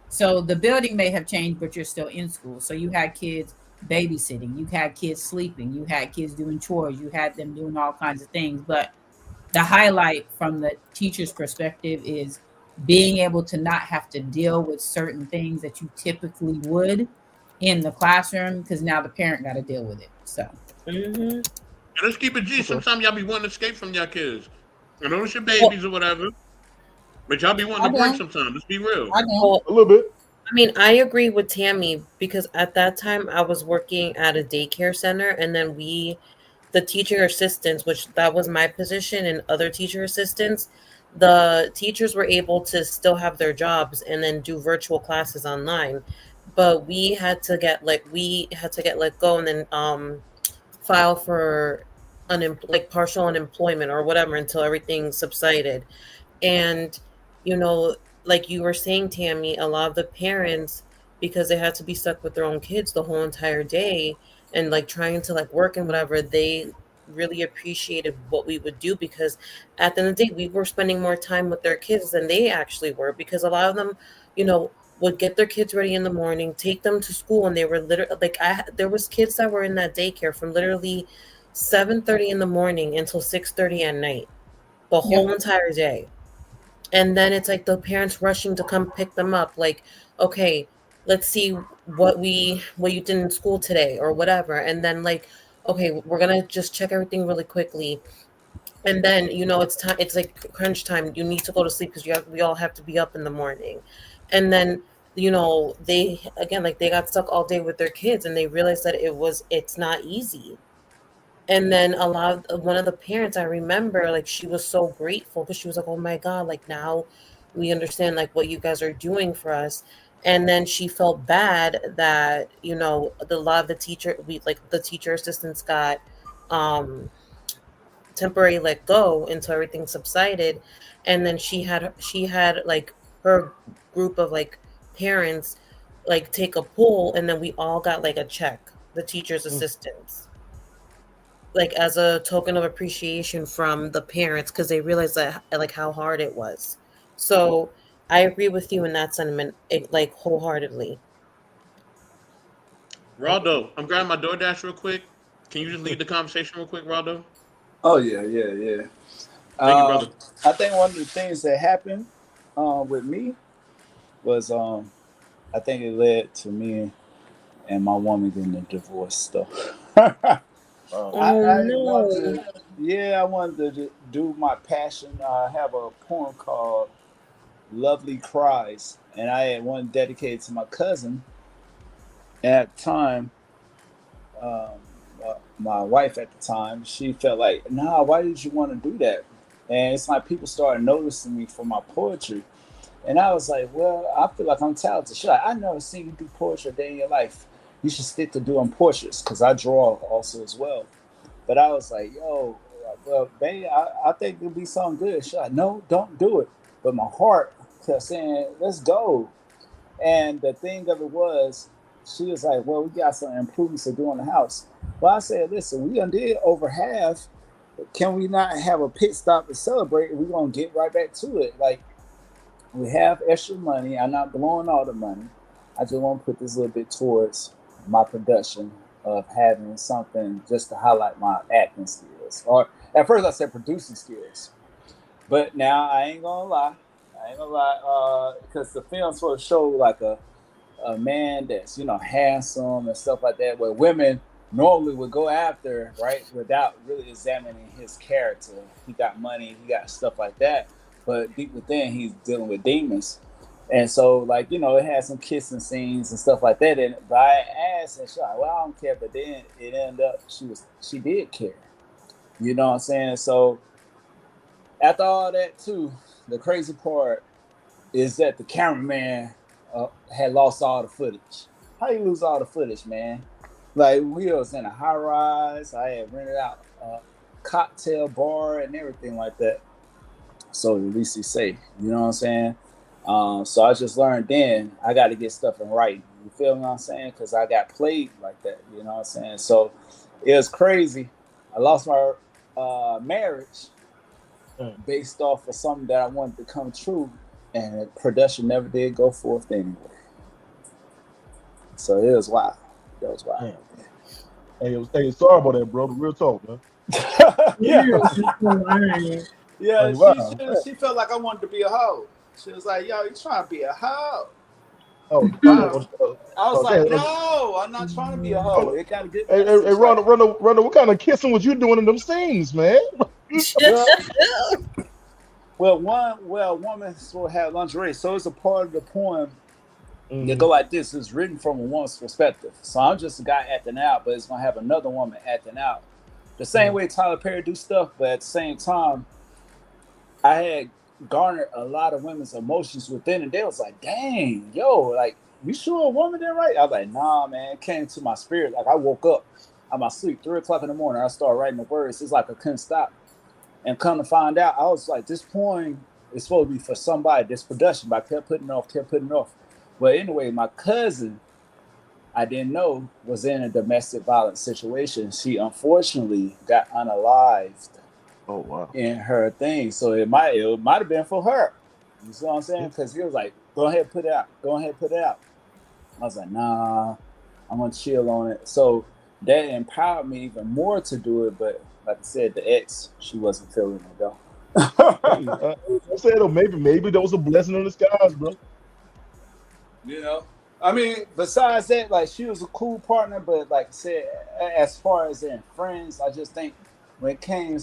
So the building may have changed, but you're still in school. So you had kids babysitting, you had kids sleeping, you had kids doing chores, you had them doing all kinds of things. But the highlight from the teacher's perspective is being able to not have to deal with certain things that you typically would in the classroom, because now the parent got to deal with it. So Hmm. And let's keep it G. Okay. Sometimes y'all be wanting to escape from y'all kids. I know it's your well, babies or whatever, but y'all be wanting I to break don't. sometimes. Let's be real. I don't. Well, A little bit. I mean, I agree with Tammy because at that time I was working at a daycare center, and then the teacher assistants, which that was my position, and other teacher assistants, the teachers were able to still have their jobs and then do virtual classes online. But we had to get let go and then file for like partial unemployment or whatever until everything subsided. And, you know, like you were saying, Tammy, a lot of the parents, because they had to be stuck with their own kids the whole entire day and like trying to like work and whatever, they really appreciated what we would do because at the end of the day, we were spending more time with their kids than they actually were because a lot of them, you know, would get their kids ready in the morning, take them to school, and they were literally like there was kids that were in that daycare from literally 7:30 in the morning until 6:30 at night, the Yep. whole entire day. And then it's like the parents rushing to come pick them up, like, okay, let's see what you did in school today or whatever. And then like, okay, we're gonna just check everything really quickly. And then, you know, it's time, it's like crunch time, you need to go to sleep because we all have to be up in the morning. And then, you know, they again, like they got stuck all day with their kids and they realized that it's not easy. And then one of the parents, I remember, like she was so grateful because she was like, oh my god, like now we understand like what you guys are doing for us. And then she felt bad that, you know, a lot of the teacher assistants got um temporary let go until everything subsided. And then she had like her group of like parents like take a poll, and then we all got like a check, the teachers Mm. assistants, like as a token of appreciation from the parents because they realized that like how hard it was. So I agree with you in that sentiment, like wholeheartedly. Raldo, I'm grabbing my DoorDash real quick. Can you just lead the conversation real quick, Raldo? Oh yeah, yeah, yeah. Thank you, Um, brother. I think one of the things that happened with me was I think it led to me and my woman getting a divorce stuff. Wow. Oh I wanted no. to, yeah, I wanted to do my passion. I have a poem called "Lovely Cries," and I had one dedicated to my cousin. At the time, um, my wife at the time, she felt like, "Nah, why did you want to do that?" And it's like people started noticing me for my poetry. And I was like, well, I feel like I'm talented. She's like, I never seen you do poetry a day in your life. You should stick to doing portraits because I draw also as well. But I was like, yo, well, babe, I think it'll be something good. She's like, no, don't do it. But my heart kept saying, let's go. And the thing of it was, she was like, well, we got some improvements to do on the house. Well, I said, listen, we done did over half. Can we not have a pit stop to celebrate? We're going to get right back to it. Like, we have extra money. I'm not blowing all the money. I just want to put this little bit towards my production of having something just to highlight my acting skills. Or at first I said producing skills, but now I ain't gonna lie. I ain't gonna lie, because the film sort of showed like a man that's handsome and stuff like that, where women normally would go after, right, without really examining his character. He got money, he got stuff like that, but deep within he's dealing with demons. And so, like, it had some kissing scenes and stuff like that in it. But I asked, and she's like, "Well, I don't care." But then it ended up she did care. You know what I'm saying? So after all that, too, the crazy part is that the cameraman had lost all the footage. How you lose all the footage, man? Like, we was in a high rise. I had rented out a cocktail bar and everything like that. So at least he's safe. You know what I'm saying? So I just learned then I got to get stuff in writing. You feel what I'm saying? Because I got played like that. You know what I'm saying? So it was crazy. I lost my marriage Mm. based off of something that I wanted to come true, and production never did go forth anyway. So it was wild. That was wild. Mm. Hey, sorry about that, bro. But real talk, man. Yeah, Yeah, that's so wild. yeah. Like, wow. She felt like I wanted to be a hoe. She was like, "Yo, you trying to be a hoe?" Oh, I was okay. like, "No, I'm not trying to be a hoe." Oh, It got a good hey, message. Like, Ronda, what kind of kissing was you doing in them scenes, man? well, a woman will have lingerie, so it's a part of the poem that go like this. It's written from a woman's perspective. So I'm just a guy acting out, but it's gonna have another woman acting out. The same way Tyler Perry do stuff, but at the same time, I had garnered a lot of women's emotions within it. They was like, dang, yo, like, you sure a woman did right? I was like, nah, man. It came to my spirit. Like, I woke up out my sleep, 3 o'clock in the morning. I started writing the words. It's like I couldn't stop. And come to find out, I was like, this poem is supposed to be for somebody, this production, but I kept putting it off, But anyway, my cousin, I didn't know, was in a domestic violence situation. She unfortunately got unalived. Oh wow. In her thing. So it might have been for her. You see what I'm saying? Because he was like, go ahead, put it out. Go ahead, put it out. I was like, nah, I'm gonna chill on it. So that empowered me even more to do it. But like I said, the ex, she wasn't feeling it though. I said, oh, maybe there was a blessing in disguise, bro. You know, I mean, besides that, like she was a cool partner, but like I said, as far as in friends, I just think when it came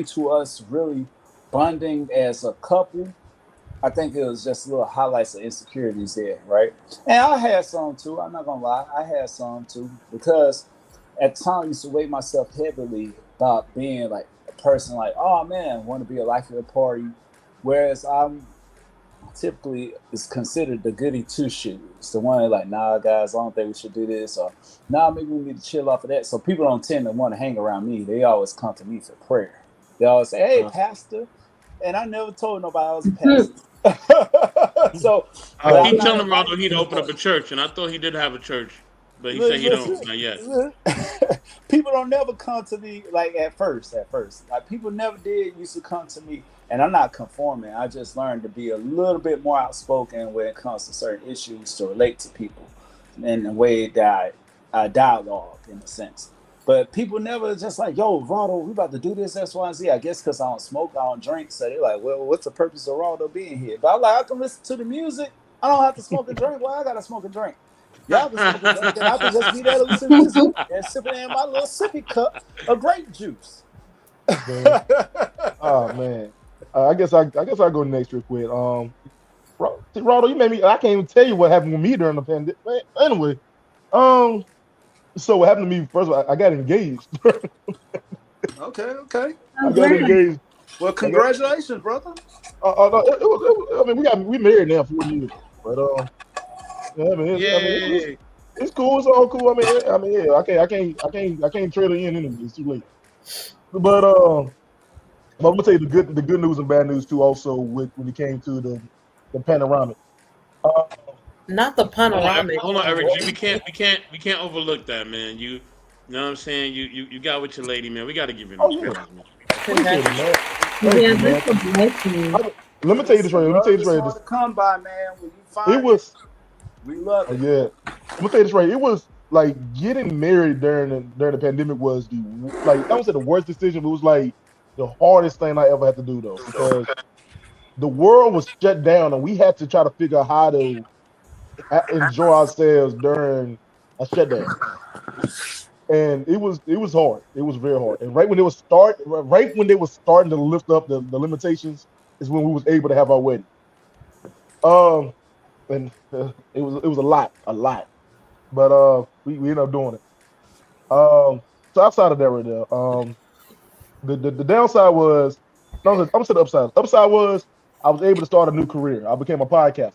to us really bonding as a couple, I think it was just little highlights of insecurities there, right? And I had some too. I'm not gonna lie, I had some too because at the time I used to weigh myself heavily about being like a person like, oh man, want to be a life of the party, whereas I'm typically is considered the goody two shoes, the one like, nah, guys, I don't think we should do this, or nah, maybe we need to chill off of that. So people don't tend to want to hang around me. They always come to me for prayer. They always say, "Hey, pastor," and I never told nobody I was a pastor. So, but He I'm not telling invited. Ronald he'd open up a church, and I thought he did have a church, but he said he Listen, don't not yet. people don't never come to me like at first. Like people never did used to come to me, and I'm not conforming. I just learned to be a little bit more outspoken when it comes to certain issues to relate to people in the way that I dialogue in a sense. But people never just like, yo, Raldo, we about to do this X, Y, and Z. I guess because I don't smoke, I don't drink. So they're like, well, what's the purpose of Raldo being here? But I'm like, I can listen to the music. I don't have to smoke and drink. Why I gotta smoke and drink? Y'all can smoke a drink, and I can just be there to listen to music and sipping in my little sippy cup of grape juice. Man. Oh man. I guess I'll go next real quick. Ronald, you made me. I can't even tell you what happened with me during the pandemic. Anyway, um, so what happened to me? First of all, I got engaged. Okay. I got engaged. Well, congratulations, brother. No, I mean, we married now 4 years, but yeah, Yay! it's cool. It's all cool. Yeah, I can't trade her in anyway. It's too late. But I'm gonna tell you the good news and bad news too. Also, when it came to the panoramic. Uh, Not the panoramic. Hold on, Eric G. We can't overlook that, man. You know what I'm saying? You got with your lady, man. We got to give you oh those yeah, flowers, man. appreciate it, man. Thank Yeah, you, man. that's a blessing. Let me tell you this right. Let me tell you this right. Hard to come by, man. When you It find it, was we love it. yeah. Let me tell you this right. It was like getting married during the pandemic was I don't say the worst decision, but it was like the hardest thing I ever had to do though, because the world was shut down and we had to try to figure out how to enjoy ourselves during a shutdown. And it was hard. It was very hard. And right when they were starting to lift up the limitations is when we was able to have our wedding. Um, and it was a lot. But we ended up doing it. So outside of that right there, the downside was no, I'm gonna say the upside. Upside was I was able to start a new career. I became a podcaster.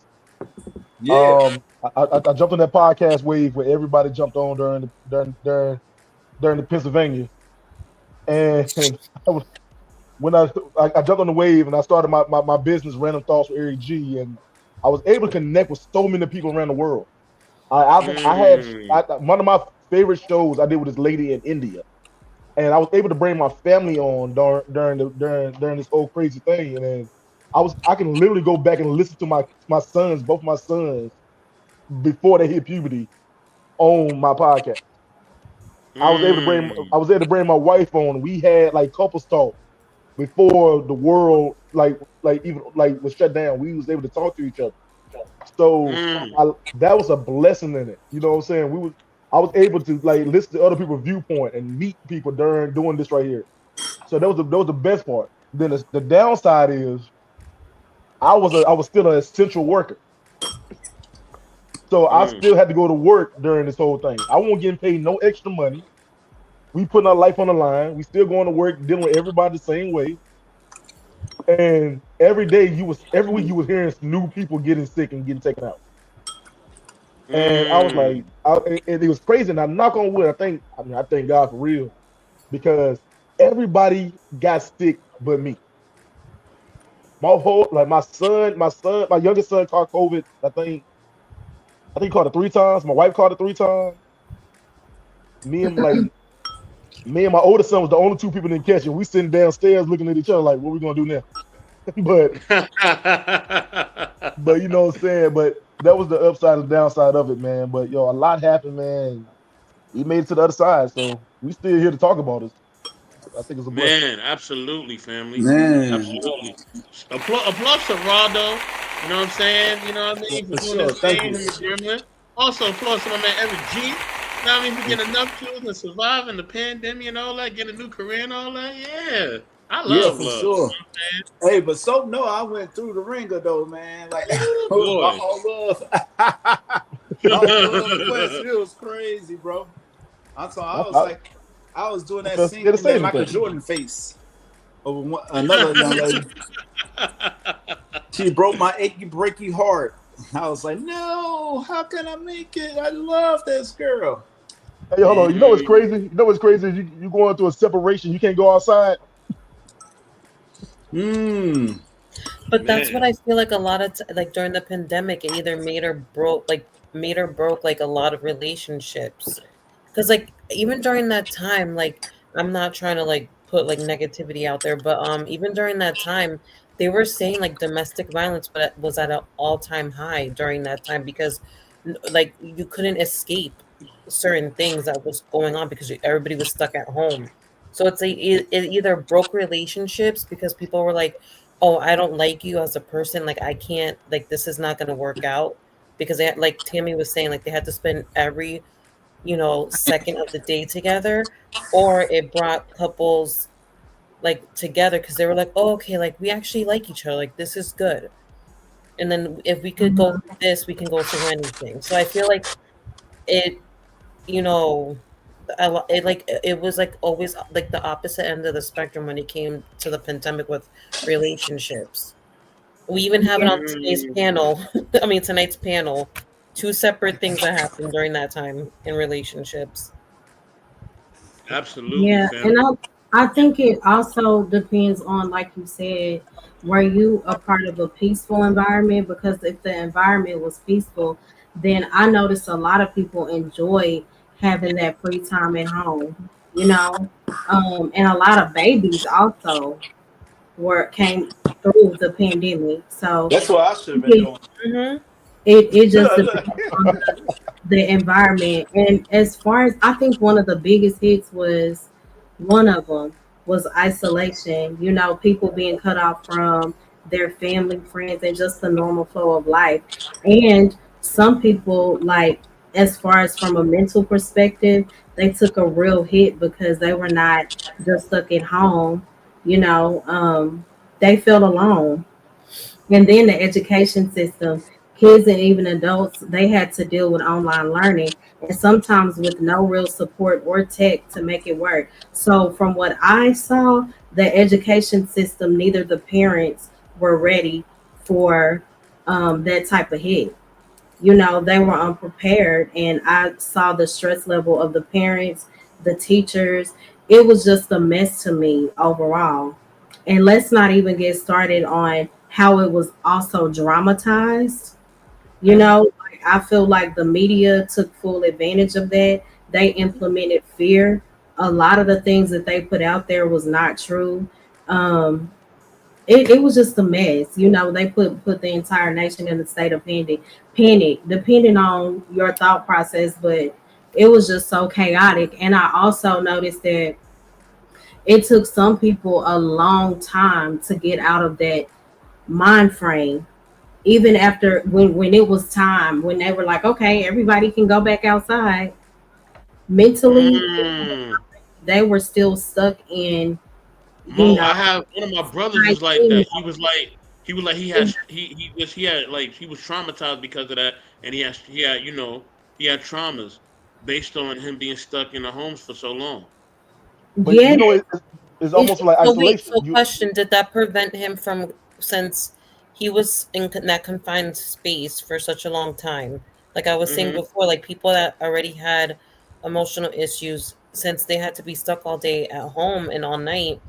Yeah. I jumped on that podcast wave where everybody jumped on during the Pennsylvania, and I was, when I jumped on the wave and I started my business, Random Thoughts with Eric G, and I was able to connect with so many people around the world. I had Mm. one of my favorite shows I did with this lady in India, and I was able to bring my family on during this whole crazy thing, and then I can literally go back and listen to both my sons before they hit puberty on my podcast. I was able to bring Mm. I was able to bring my wife on. We had like couples talk before the world like even like was shut down. We was able to talk to each other. So Mm, that was a blessing in it. You know what I'm saying? I was able to like listen to other people's viewpoint and meet people during doing this right here. So that was the best part. Then the downside is I was still an essential worker. So I mm, still had to go to work during this whole thing. I won't get paid no extra money. We putting our life on the line. We still going to work, dealing with everybody the same way. And every week you was hearing new people getting sick and getting taken out. And I was mm. like, and it was crazy. And I knock on wood. I thank God for real because everybody got sick but me. My whole like my youngest son caught COVID. I think he caught it 3 times. My wife caught it 3 times. Me and like me and my oldest son was the only two people that didn't catch it. We sitting downstairs looking at each other like, what we gonna do now? but but you know what I'm saying. But that was the upside and downside of it, man. But yo, a lot happened, man. We made it to the other side, so we still here to talk about it. I think it's a blessing. Man, absolutely, family. Man, Absolutely. Applause to Rado. You know what I'm saying? You know what I yeah, mean? For for doing sure. his Thank thing you. in the Gremlin. Also, applause to my man Eric G. You know what I mean? For getting enough tools and surviving the pandemic and all that, getting a new career and all that. Yeah. I Yeah, love for love. sure. Hey, but so no, I went through the ringer though, man. Like Oh, my boy. whole love, my whole love of Quest, it was crazy, bro. I was I, like, I was doing I that felt scene scared to in say that Michael anything. Jordan face of another young lady. She broke my achy breaky heart. I was like, no, how can I make it? I love this girl. Hey, hold on. You know what's Mm, crazy? You know what's crazy is you going through a separation. You can't go outside. Hmm. But that's what man. I feel like a lot of like during the pandemic, it either made or broke like a lot of relationships. Because like even during that time, like I'm not trying to like put like negativity out there, but even during that time, they were saying like domestic violence but was at an all-time high during that time because like you couldn't escape certain things that was going on because everybody was stuck at home. So it's like it either broke relationships because people were like, "Oh, I don't like you as a person. Like I can't like this is not going to work out." Because they had, like Tammy was saying, like they had to spend every second of the day together, or it brought couples like together because they were like, oh, okay, like we actually like each other, like this is good. And then if we could go through this, we can go through anything. So I feel like it, you know, it was like always like the opposite end of the spectrum when it came to the pandemic with relationships. We even have it on today's Mm, panel. I mean, tonight's panel. Two separate things that happened during that time in relationships. absolutely, Yeah, and family. I think it also depends on, like you said, were you a part of a peaceful environment? Because if the environment was peaceful, then I noticed a lot of people enjoy having that free time at home, you know, and a lot of babies also were came through the pandemic. So That's what I should have been it doing. Mm-hmm. it just Look, look. depends on the environment. And as far as I think one of the biggest hits was one of them was isolation, people being cut off from their family, friends, and just the normal flow of life. And some people, like, as far as from a mental perspective, they took a real hit because they were not just stuck at home, you know, they felt alone. And then the education system, kids and even adults, they had to deal with online learning and sometimes with no real support or tech to make it work. So, from what I saw, the education system, neither the parents were ready for that type of hit. They were unprepared, and I saw the stress level of the parents, the teachers. It was just a mess to me overall. And let's not even get started on how it was also dramatized. Like, I feel like the media took full advantage of that. They implemented fear. A lot of the things that they put out there was not true. Um, it was just a mess. They put the entire nation in a state of panic, depending on your thought process, but it was just so chaotic. And I also noticed that It took some people a long time to get out of that mind frame. Even after when it was time, when they were like, okay, everybody can go back outside, mentally Mm. they were still stuck in, you Mo, know, I have one of my brothers is like 19 that. He was like he was traumatized because of that, and he had traumas based on him being stuck in the homes for so long. But yeah. it's almost like So wait, isolation. so question, did that prevent him from, since he was in that confined space for such a long time? Like I was saying Hmm. before, like people that already had emotional issues, since they had to be stuck all day at home and all night,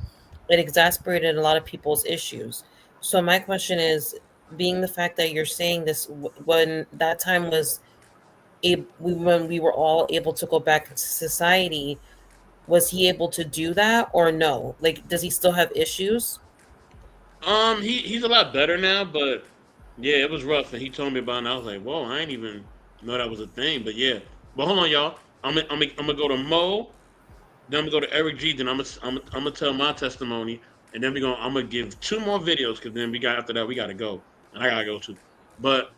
it exasperated a lot of people's issues. So my question is, being the fact that you're saying this when that time was when we were all able to go back into society, was he able to do that or no? Like, does he still have issues? He's a lot better now, but yeah, it was rough, and he told me about it. And I was like, whoa, I ain't even know that was a thing. But yeah, but hold on, y'all. I'm gonna go to Mo. Then I'm gonna go to Eric G. Then I'm gonna tell my testimony, and then I'm gonna give two more videos because then we got after that we gotta go, and I gotta go too. But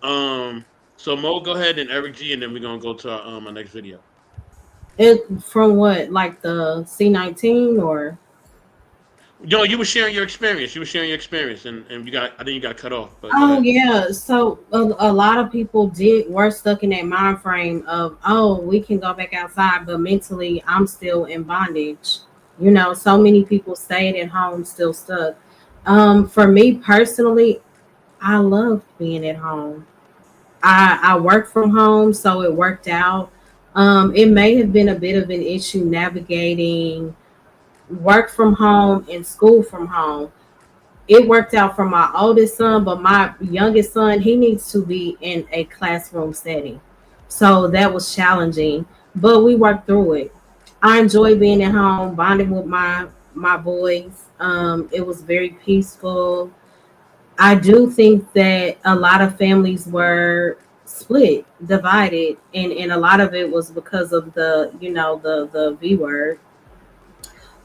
so Mo, go ahead and Eric G, and then we're gonna go to our next video. It from what, like the C19 or? Yo, you were sharing your experience. You were sharing your experience, and I think you got cut off. But go Oh ahead. yeah, so a lot of people did were stuck in that mind frame of, oh, we can go back outside, but mentally I'm still in bondage. You know, so many people stayed at home still stuck. For me personally, I loved being at home. I work from home, so it worked out. It may have been a bit of an issue navigating work from home and school from home. It worked out for my oldest son, but my youngest son, he needs to be in a classroom setting. So that was challenging, but we worked through it. I enjoy being at home, bonding with my boys. It was very peaceful. I do think that a lot of families were split, divided, and a lot of it was because of the, the V word.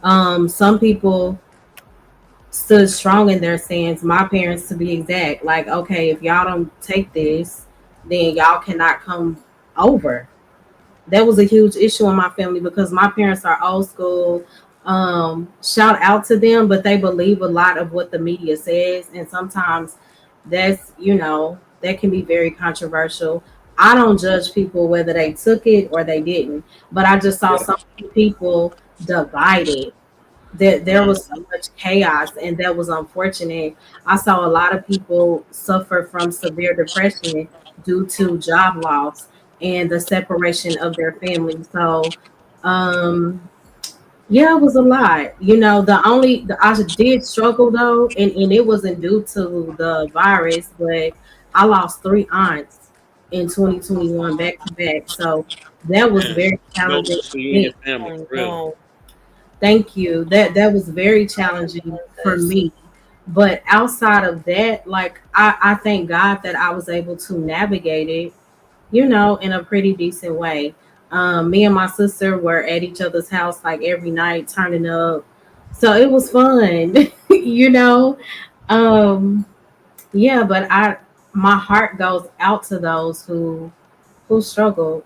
Some people stood strong in their stance. My parents, to be exact, like, okay, if y'all don't take this, then y'all cannot come over. That was a huge issue in my family because my parents are old school. Shout out to them, but they believe a lot of what the media says, and sometimes that's, that can be very controversial. I don't judge people whether they took it or they didn't, but I just saw Yeah. so many people divided, that there was so Mhm. much chaos, and that was unfortunate. I saw a lot of people suffer from severe depression due to job loss and the separation of their family. So um yeah, it was a lot. I did struggle though, and it wasn't due to the virus, but I lost three aunts in 2021 back to back. So that was Man, very challenging condolences for to you and your me. family, Oh for real. no. Thank you. That was very challenging for me. But outside of that, like, I thank God that I was able to navigate it, in a pretty decent way. Me and my sister were at each other's house like every night, turning up. So it was fun, you know. Um, yeah, but my heart goes out to those who struggle.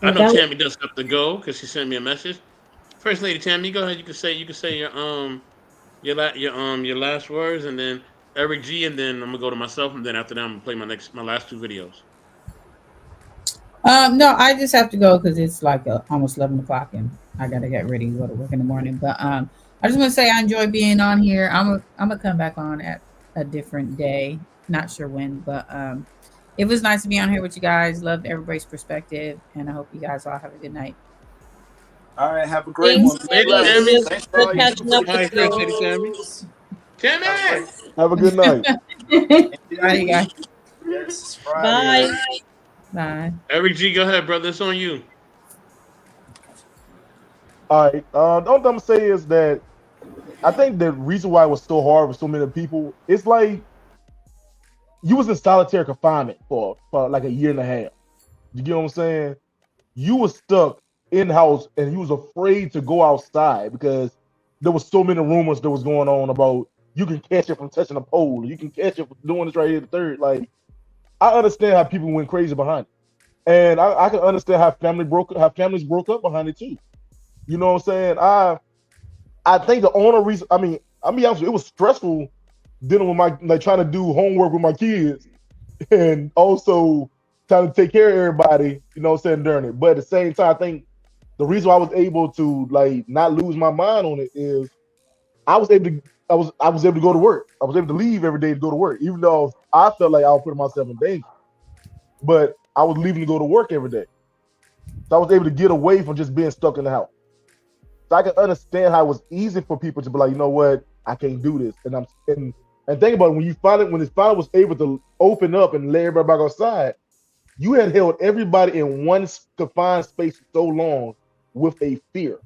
I But know that Tammy does have to go because she sent me a message. First Lady Tammy, go ahead. You can say your last words, and then Eric G, and then I'm gonna go to myself, and then after that I'm gonna play my last two videos. No, I just have to go because it's like almost 11 o'clock, and I gotta get ready to go to work in the morning. But I just want to say I enjoy being on here. I'm gonna come back on at a different day, not sure when, but it was nice to be on here with you guys. Loved everybody's perspective, and I hope you guys all have a good night. All right, have a great Thanks, one. First Be Lady Tammy. blessed. Tammy, It was Thanks for good all your catching beautiful up with hi, First you. Lady Tammy. videos. Have a Tammy. great Have a good night. enjoy Bye, your you week. guys. Yes, it's Friday. Bye. Bye. Eric G, go ahead, brother. It's on you. All right. The only thing I'm gonna say is that I think the reason why it was so hard for so many people, it's like you was in solitary confinement for like a year and a half. You get what I'm saying? You was stuck in house, and he was afraid to go outside because there was so many rumors that was going on about you can catch it from touching a pole, you can catch it from doing this right here, the third. Like, I understand how people went crazy behind it, and I can understand how families broke up behind it too. You know what I'm saying? I think the only reason, I mean, I'll be honest with you, it was stressful dealing with my, like, trying to do homework with my kids and also trying to take care of everybody, you know what I'm saying, during it. But at the same time, I think the reason why I was able to, like, not lose my mind on it is I was able to go to work. I was able to leave every day to go to work, even though I felt like I was putting myself in danger. But I was leaving to go to work every day. So I was able to get away from just being stuck in the house. So I can understand how it was easy for people to be like, you know what, I can't do this. And think about it, when it finally was able to open up and let everybody back outside, you had held everybody in one confined space so long with a fear.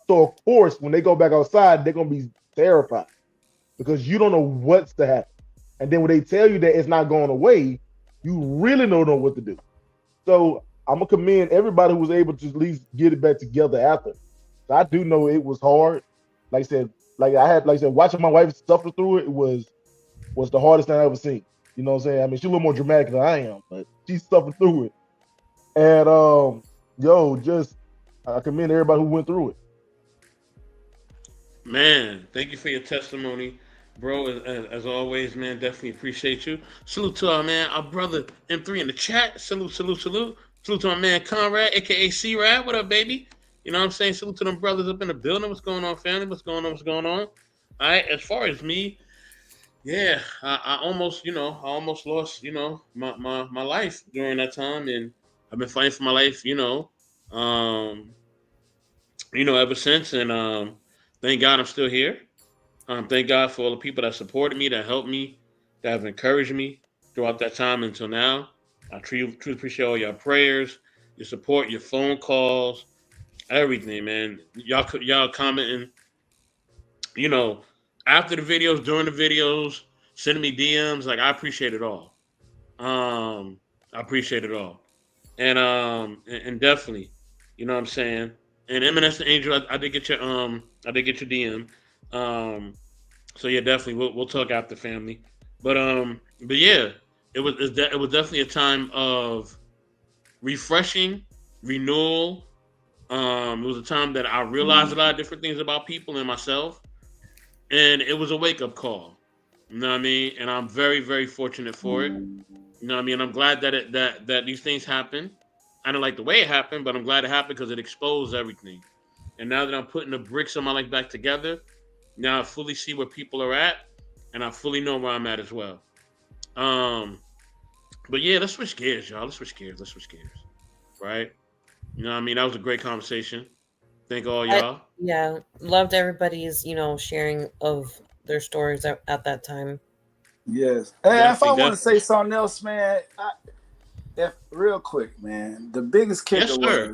So of course, when they go back outside, they're gonna be terrified because you don't know what's to happen. And then when they tell you that it's not going away, you really don't know what to do. So I'm gonna commend everybody who was able to at least get it back together after. So I do know it was hard. Like I said, watching my wife suffer through it was the hardest thing I ever seen. You know what I'm saying? I mean, she's a little more dramatic than I am, but she suffered through it. And I commend everybody who went through it. Man, thank you for your testimony, bro. As always, man, definitely appreciate you. Salute to our man, our brother M3 in the chat. Salute, salute, salute. Salute to our man Conrad, aka C Rad. What up, baby? You know what I'm saying? Salute to them brothers up in the building. What's going on, family? What's going on? What's going on? All right. As far as me, yeah, I almost, I almost lost, my life during that time, and I've been fighting for my life, um, ever since, and thank God I'm still here. Thank God for all the people that supported me, that helped me, that have encouraged me throughout that time until now. I truly appreciate all your prayers, your support, your phone calls, everything, man. Y'all commenting, you know, after the videos, during the videos, sending me DMs. Like, I appreciate it all. I appreciate it all, and definitely, you know what I'm saying. And Eminence and Angel, I did get your DM. Um, so yeah, definitely we'll talk after family. But yeah, it was definitely a time of refreshing, renewal. It was a time that I realized a lot of different things about people and myself, and it was a wake up call. You know what I mean? And I'm very, very fortunate for it. You know what I mean? I'm glad that that these things happen. I don't like the way it happened, but I'm glad it happened because it exposed everything. And now that I'm putting the bricks of my life back together, now I fully see where people are at, and I fully know where I'm at as well. Um, but yeah, let's switch gears, y'all. Let's switch gears. Let's switch gears. Right? You know what I mean? That was a great conversation. Thank all y'all. Yeah, loved everybody's, sharing of their stories at that time. Yes. And if I want to Definitely. say something else, man, if real quick, man, Yes, sir.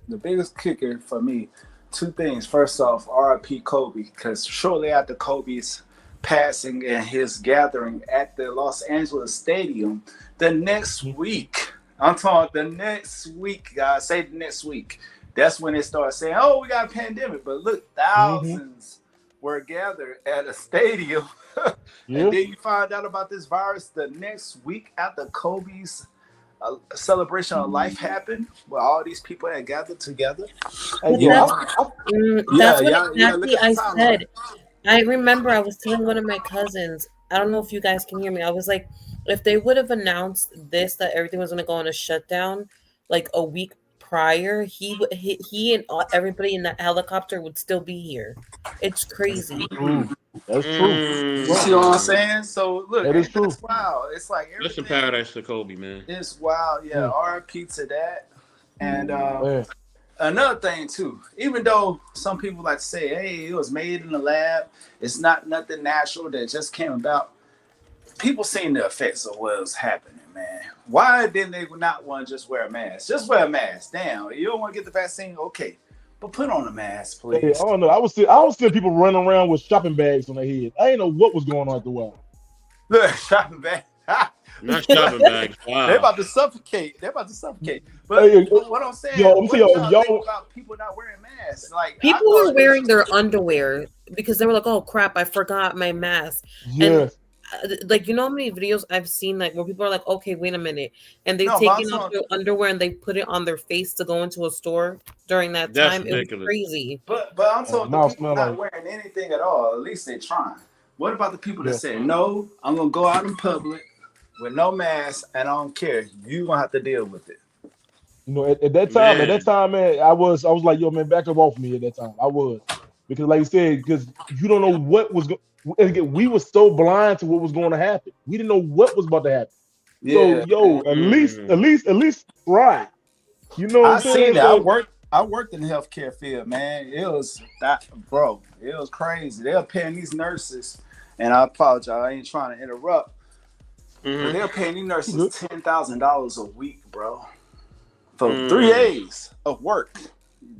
the biggest kicker for me, two things. First off, R.I.P. Kobe, because shortly after Kobe's passing and his gathering at the Los Angeles Stadium, the next week, I'm talking the next week, guys, say the next week, that's when they start saying, oh, we got a pandemic. But look, thousands were gathered at a stadium. And then you find out about this virus the next week after Kobe's celebration of life happened, where all these people had gathered together. But that's what exactly I said. I remember I was telling one of my cousins, I don't know if you guys can hear me. I was like, if they would have announced this, that everything was going to go on a shutdown like a week prior, he and everybody in that helicopter would still be here. It's crazy. That's true. You see what I'm saying? So look, it's wild. It's like Listen, paradise to Kobe, man. It's wild. Yeah, RIP to that. And another thing too, even though some people like to say, hey, it was made in the lab, it's not nothing natural that just came about. People seen the effects of what was happening, man. Why didn't they not want to just wear a mask? Just wear a mask. Damn, you don't want to get the vaccine? Okay. But put on a mask, please. Hey, I don't know. I was seeing people running around with shopping bags on their head. I didn't know what was going on at the well. Look, shopping bag. Not shopping bags. Wow. They're about to suffocate. But Hey, what I'm saying, yo, I'm what saying, do y'all think y'all, about people not wearing masks? Like, I People thought were wearing their underwear because they were like, "Oh crap, I forgot my mask." And yes, like, you know how many videos I've seen like where people are like, "Okay, wait a minute," and they've no, but I'm taken off talking, their underwear and they put it on their face to go into a store during that That's time. It was ridiculous. crazy. but I'm talking the mouth people smell not like wearing anything at all. At least they're trying. What about the people that yeah. say, "No, I'm gonna go out in public with no mask and I don't care. You gonna have to deal with it." You know, at that Man. time, man, I was like, yo, man, back up off me at that time. I was because, like you said, because you don't know what was going. Again, we were so blind to what was going to happen. We didn't know what was about to happen. So, Yeah, man. yo, Mm. at least try. You know what I'm I seen saying? it. So, I worked in the healthcare field, man. It was that, bro. It was crazy. They were paying these nurses, and I apologize. I ain't trying to interrupt, but Mm-hmm. they were paying these you nurses good? $10,000 a week, bro, for three Mm. days of work.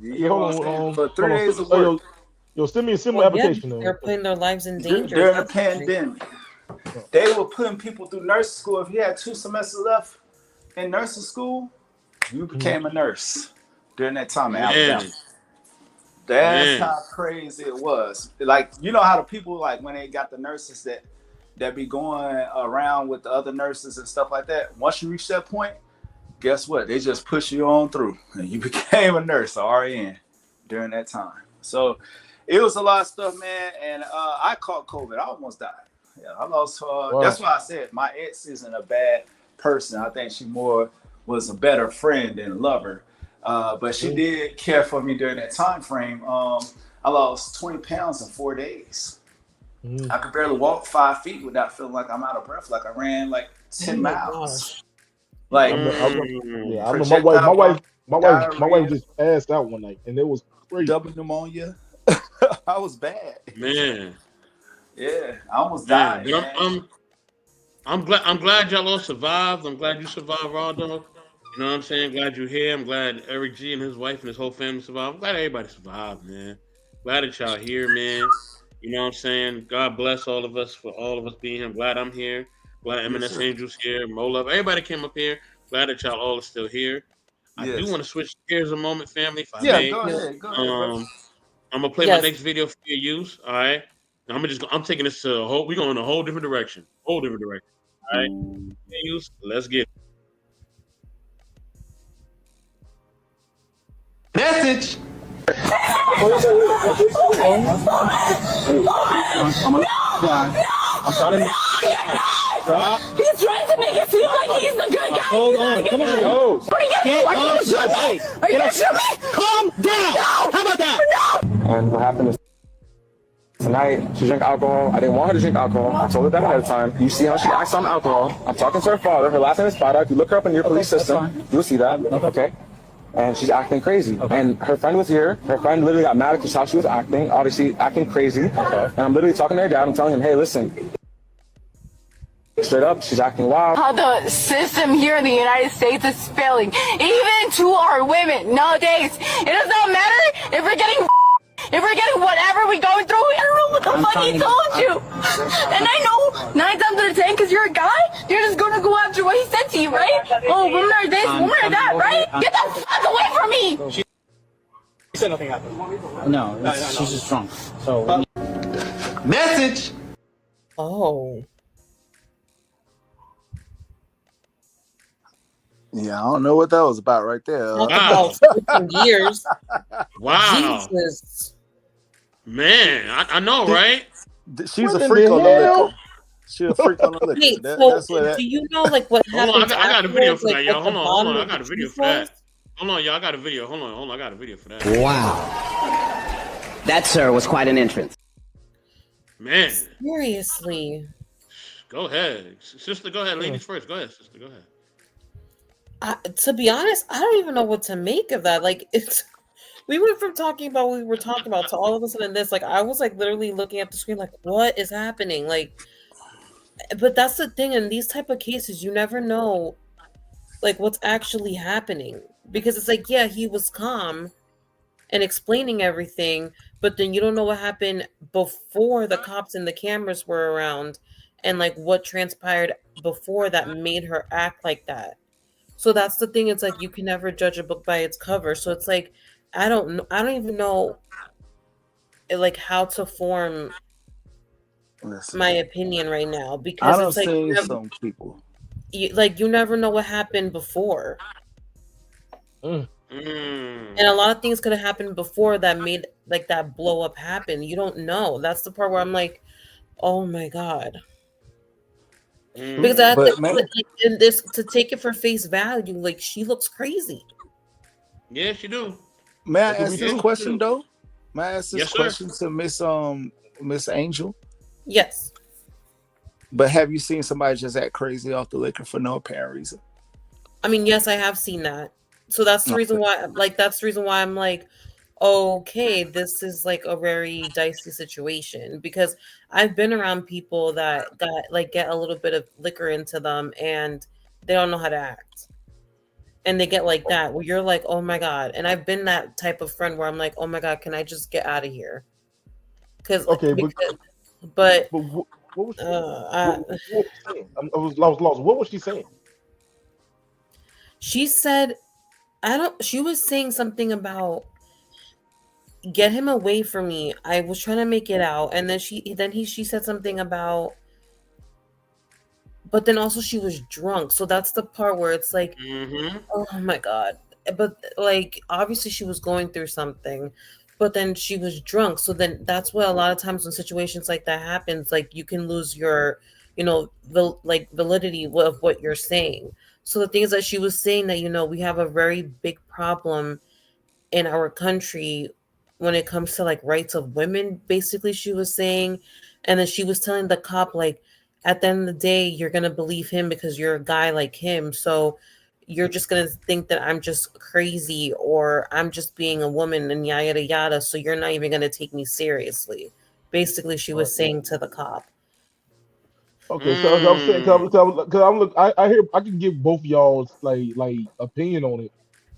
You Hey, hear what I'm saying? For hold 3 days of on. work Yo, send me Well, an yeah, application. because they're putting their lives in danger. during the That's why. pandemic. Oh, They were putting people through nursing school. If you had 2 semesters left in nursing school, you mhm. became a nurse during that time in Alabama. Man. That's Man. how crazy it was. Like, you know how the people, like, when they got the nurses that be going around with the other nurses and stuff like that. Once you reach that point, guess what? They just push you on through, and you became a nurse, a RN, during that time. So it was a lot of stuff, man. And I caught COVID. I almost died. Yeah, I lost. That's Wow. why I said my ex isn't a bad person. I think she more was a better friend than lover. But she Mm, did care for me during that time frame. I lost 20 pounds in 4 days. mm. I could barely walk 5 feet without feeling like I'm out of breath. Like I ran like Oh 10 my miles. gosh. Like Mm. Yeah, I know projectile my wife diarrhea, just passed out one night, and it was crazy. double pneumonia. I was bad. Man. Yeah, I almost Man. died, But man. I'm glad y'all all survived. I'm glad you survived, Raldo. You know what I'm saying? Glad you're here. I'm glad Eric G and his wife and his whole family survived. I'm glad everybody survived, man. Glad that y'all here, man. You know what I'm saying? God bless all of us for all of us being here. I'm glad I'm here. Glad Yes, M&S sir. Angels here. Mo Love. Everybody came up here. Glad that y'all all are still here. I do Yes. want to switch gears a moment, family, if I Yeah, may. go You know, ahead. Go ahead, brother. Um, I'm gonna play my yes. next video for your use. All right. Now I'm taking this to a whole. We're going in a whole different direction. Whole different direction. All right. Use. Let's get it. Message. He's trying to make it seem like he's the good guy. Hold on, come on. No. Are you gonna shoot me? Are you gonna shoot me? Calm down. No. How about that? No. And what happened is tonight she drank alcohol. I didn't want her to drink alcohol. I told her that ahead of time. You see how she acts on alcohol. I'm talking to her father. Her last name is Pada. If you look her up in your police system, you'll see that. Okay. And she's acting crazy. Okay. And her friend was here. Her friend literally got mad at just how she was acting, obviously acting crazy. Okay. And I'm literally talking to her dad. I'm telling him, hey, listen. Straight up, she's acting wild. How the system here in the United States is failing, even to our women nowadays. It does not matter if we're getting whatever we're going through. I don't know what the fuck he told you. And I know 9 times out of 10, because you're a guy, you're just gonna go after what he said to you, right? Oh, women are this, women are that, right? Get the fuck away from me! She said nothing happened. No, she's just drunk. So Message. Oh. Yeah, I don't know what that was about right there. Talk Wow. about switching gears. Wow. Jesus. Man, I know, right? She's What a in freak the on the hell? liquor. She's a freak on the liquor. Wait, That, so that's what that. do you know like what Hold on, happened I got a video afterwards? for that, y'all. Like the Hold on, bottom I of got the a video juice for that. was? Hold on, y'all. I got a video. Hold on, I got a video for that. Wow. That, sir, was quite an entrance. Man, Seriously. go ahead, sister. Go ahead, ladies first. Go ahead, sister. Go ahead. To be honest, I don't even know what to make of that. Like it's we went from talking about what we were talking about to all of a sudden this. Like I was like literally looking at the screen like what is happening? Like but that's the thing in these type of cases, you never know like what's actually happening. Because it's like, yeah, he was calm and explaining everything, but then you don't know what happened before the cops and the cameras were around. and like what transpired before that made her act like that. So that's the thing. It's like you can never judge a book by its cover. So it's like I don't know. I don't even know like how to form Listen, my opinion right now I because don't it's like see some people. you never know what happened before. Mm. And a lot of things could have happened before that made like that blow up happen. You don't know. That's the part where I'm like, oh my god. Because I have to But man, like, in this to take it for face value, like she looks crazy. Yes, you do. may I That's what we ask this Yes, do. you question do. though? May I ask this Yes, sir. question to Miss Angel? Yes. But have you seen somebody just act crazy off the liquor for no apparent reason? I mean, yes, I have seen that. So that's the reason Okay. why that's the reason why I'm like, okay, this is like a very dicey situation because I've been around people that got like get a little bit of liquor into them and they don't know how to act. And they get like that where you're like, oh my god. And I've been that type of friend where I'm like, oh my god, can I just get out of here? Because Okay, but but what was uh, what was she saying? I was lost. What was she saying? she said I don't she was saying something about get him away from me. I was trying to make it out, and then she said something about, but then also she was drunk. So that's the part where it's like, Mm-hmm. oh my god. But like obviously she was going through something, but then she was drunk. So then that's why a lot of times when situations like that happens, like you can lose your, validity of what you're saying. So the thing is that she was saying that we have a very big problem in our country when it comes to like rights of women, basically she was saying. And then she was telling the cop like at the end of the day you're gonna believe him because you're a guy like him, so you're just gonna think that I'm just crazy or I'm just being a woman and yada yada yada, so you're not even gonna take me seriously, basically she Right. was saying to the cop. Okay, so I'm saying because I'm look, I hear I can give both y'all's like opinion on it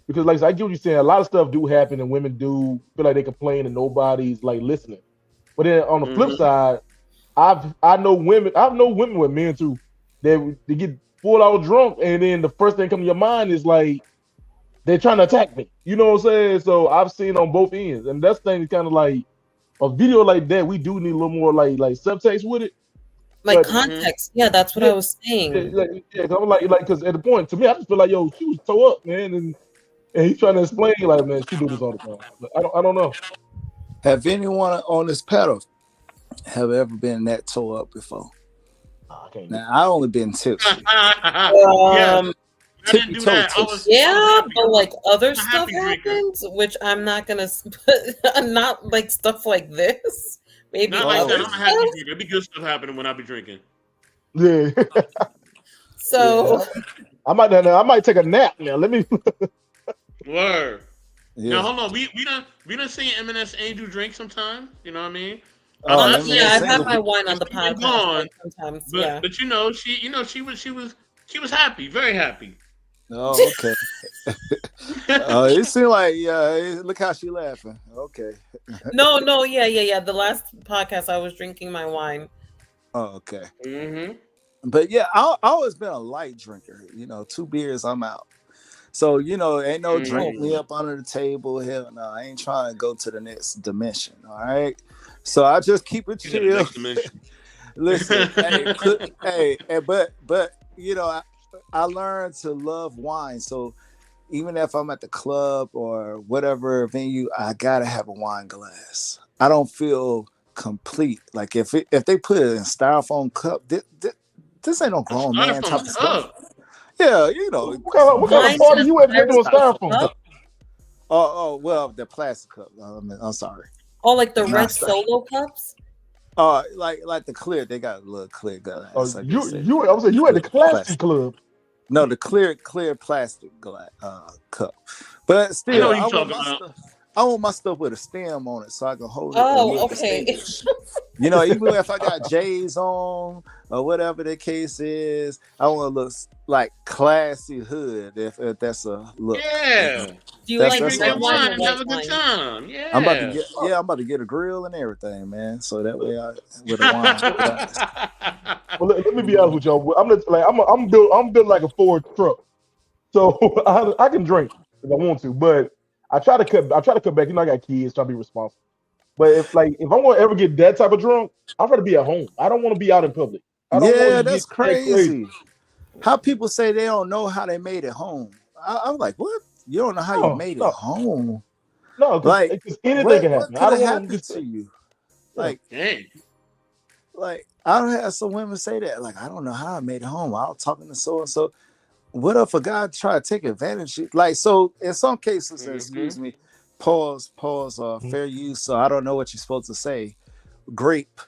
because like I get what you're saying. A lot of stuff do happen and women do feel like they complain and nobody's like listening. But then on the flip Mm-hmm. side, I know women with men too that they get full out drunk and then the first thing come to your mind is like they're trying to attack me. You know what I'm saying? So I've seen on both ends, and that's thing kind of like a video like that. We do need a little more like subtext with it, Like but Mm-hmm. context, yeah, that's what yeah, I was saying. yeah, 'cause I'm like, because at the point, to me, I just feel like, yo, she was toe up, man, and he's trying to explain, like, man, she do this all the time. But I don't know. Have anyone on this panel have ever been that toe up before? I can't do Now I only been tipsy, Yes. Um, I didn't tippy do toe that. I was tipsy. yeah, happy. but like other I'm a stuff happy drinker. happens, which I'm not gonna, not like stuff like this. Maybe Not like other that. Oh, I'm a happy stuff. drinker. It'd be good stuff happening when I be drinking. Yeah, So yeah. I might take a nap now. Let me. Word. Now yeah. hold on. We done seen M&S Angel drink sometimes. You know what I mean? I'm Oh, not let me yeah, saying ask I've had Angel. my wine on if the she was podcast gone, like sometimes. but Yeah. she was happy, very happy. Oh, okay. It seemed like look how she laughing. Okay. No, yeah. The last podcast I was drinking my wine. Oh, okay. Mm-hmm. But yeah, I always been a light drinker. 2 beers, I'm out. So ain't no drink me Mm-hmm. up under the table. Hell no, I ain't trying to go to the next dimension. All right. So I just keep it You got the chill. next dimension. Listen, but I learned to love wine. So even if I'm at the club or whatever venue, I gotta have a wine glass. I don't feel complete. Like if they put it in styrofoam cup, this ain't no A grown man type styrofoam of stuff. cup. Yeah, What kind of Wine party in a you at doing styrofoam styrofoam? cup. well, the plastic cup. I'm sorry. Oh, like the Not red styrofoam. solo cups. Like the clear, they got a little clear Oh, glass. I guess I was saying you at the classy plastic. club. No, the clear plastic glass cup. But I know still, what you talking about. I want my stuff with a stem on it so I can hold it and Oh, look okay. distinguished. You know, even if I got J's on or whatever the case is, I want to look like classy hood. If that's a look, you know, Yeah. Do you that's like Drink what red your I'm wine saying. or wine, white have a good wine? time. I'm about to Yeah. get I'm about to get a grill and everything, man. So that way I with a wine. Well, let me be honest with y'all. I'm just, like I'm built like a Ford truck, so I can drink if I want to, but I try to cut back. You know, I got kids, try to be responsible. But if I'm gonna ever get that type of drunk, I'd rather be at home. I don't want to be out in public. I don't want Yeah, to get that's that crazy. crazy. How people say they don't know how they made it home. I'm like, what? You don't know how you No, made it no, home? no, because Like, anything can what happen. I could have don't want to happened get to that. you? Yeah. Like, Dang. I don't have some women say that. Like, I don't know how I made it home. I was talking to so and so. What if a guy try to take advantage? Like, so in some cases, and excuse me, pause, fair use. So I don't know what you're supposed to say. Grape,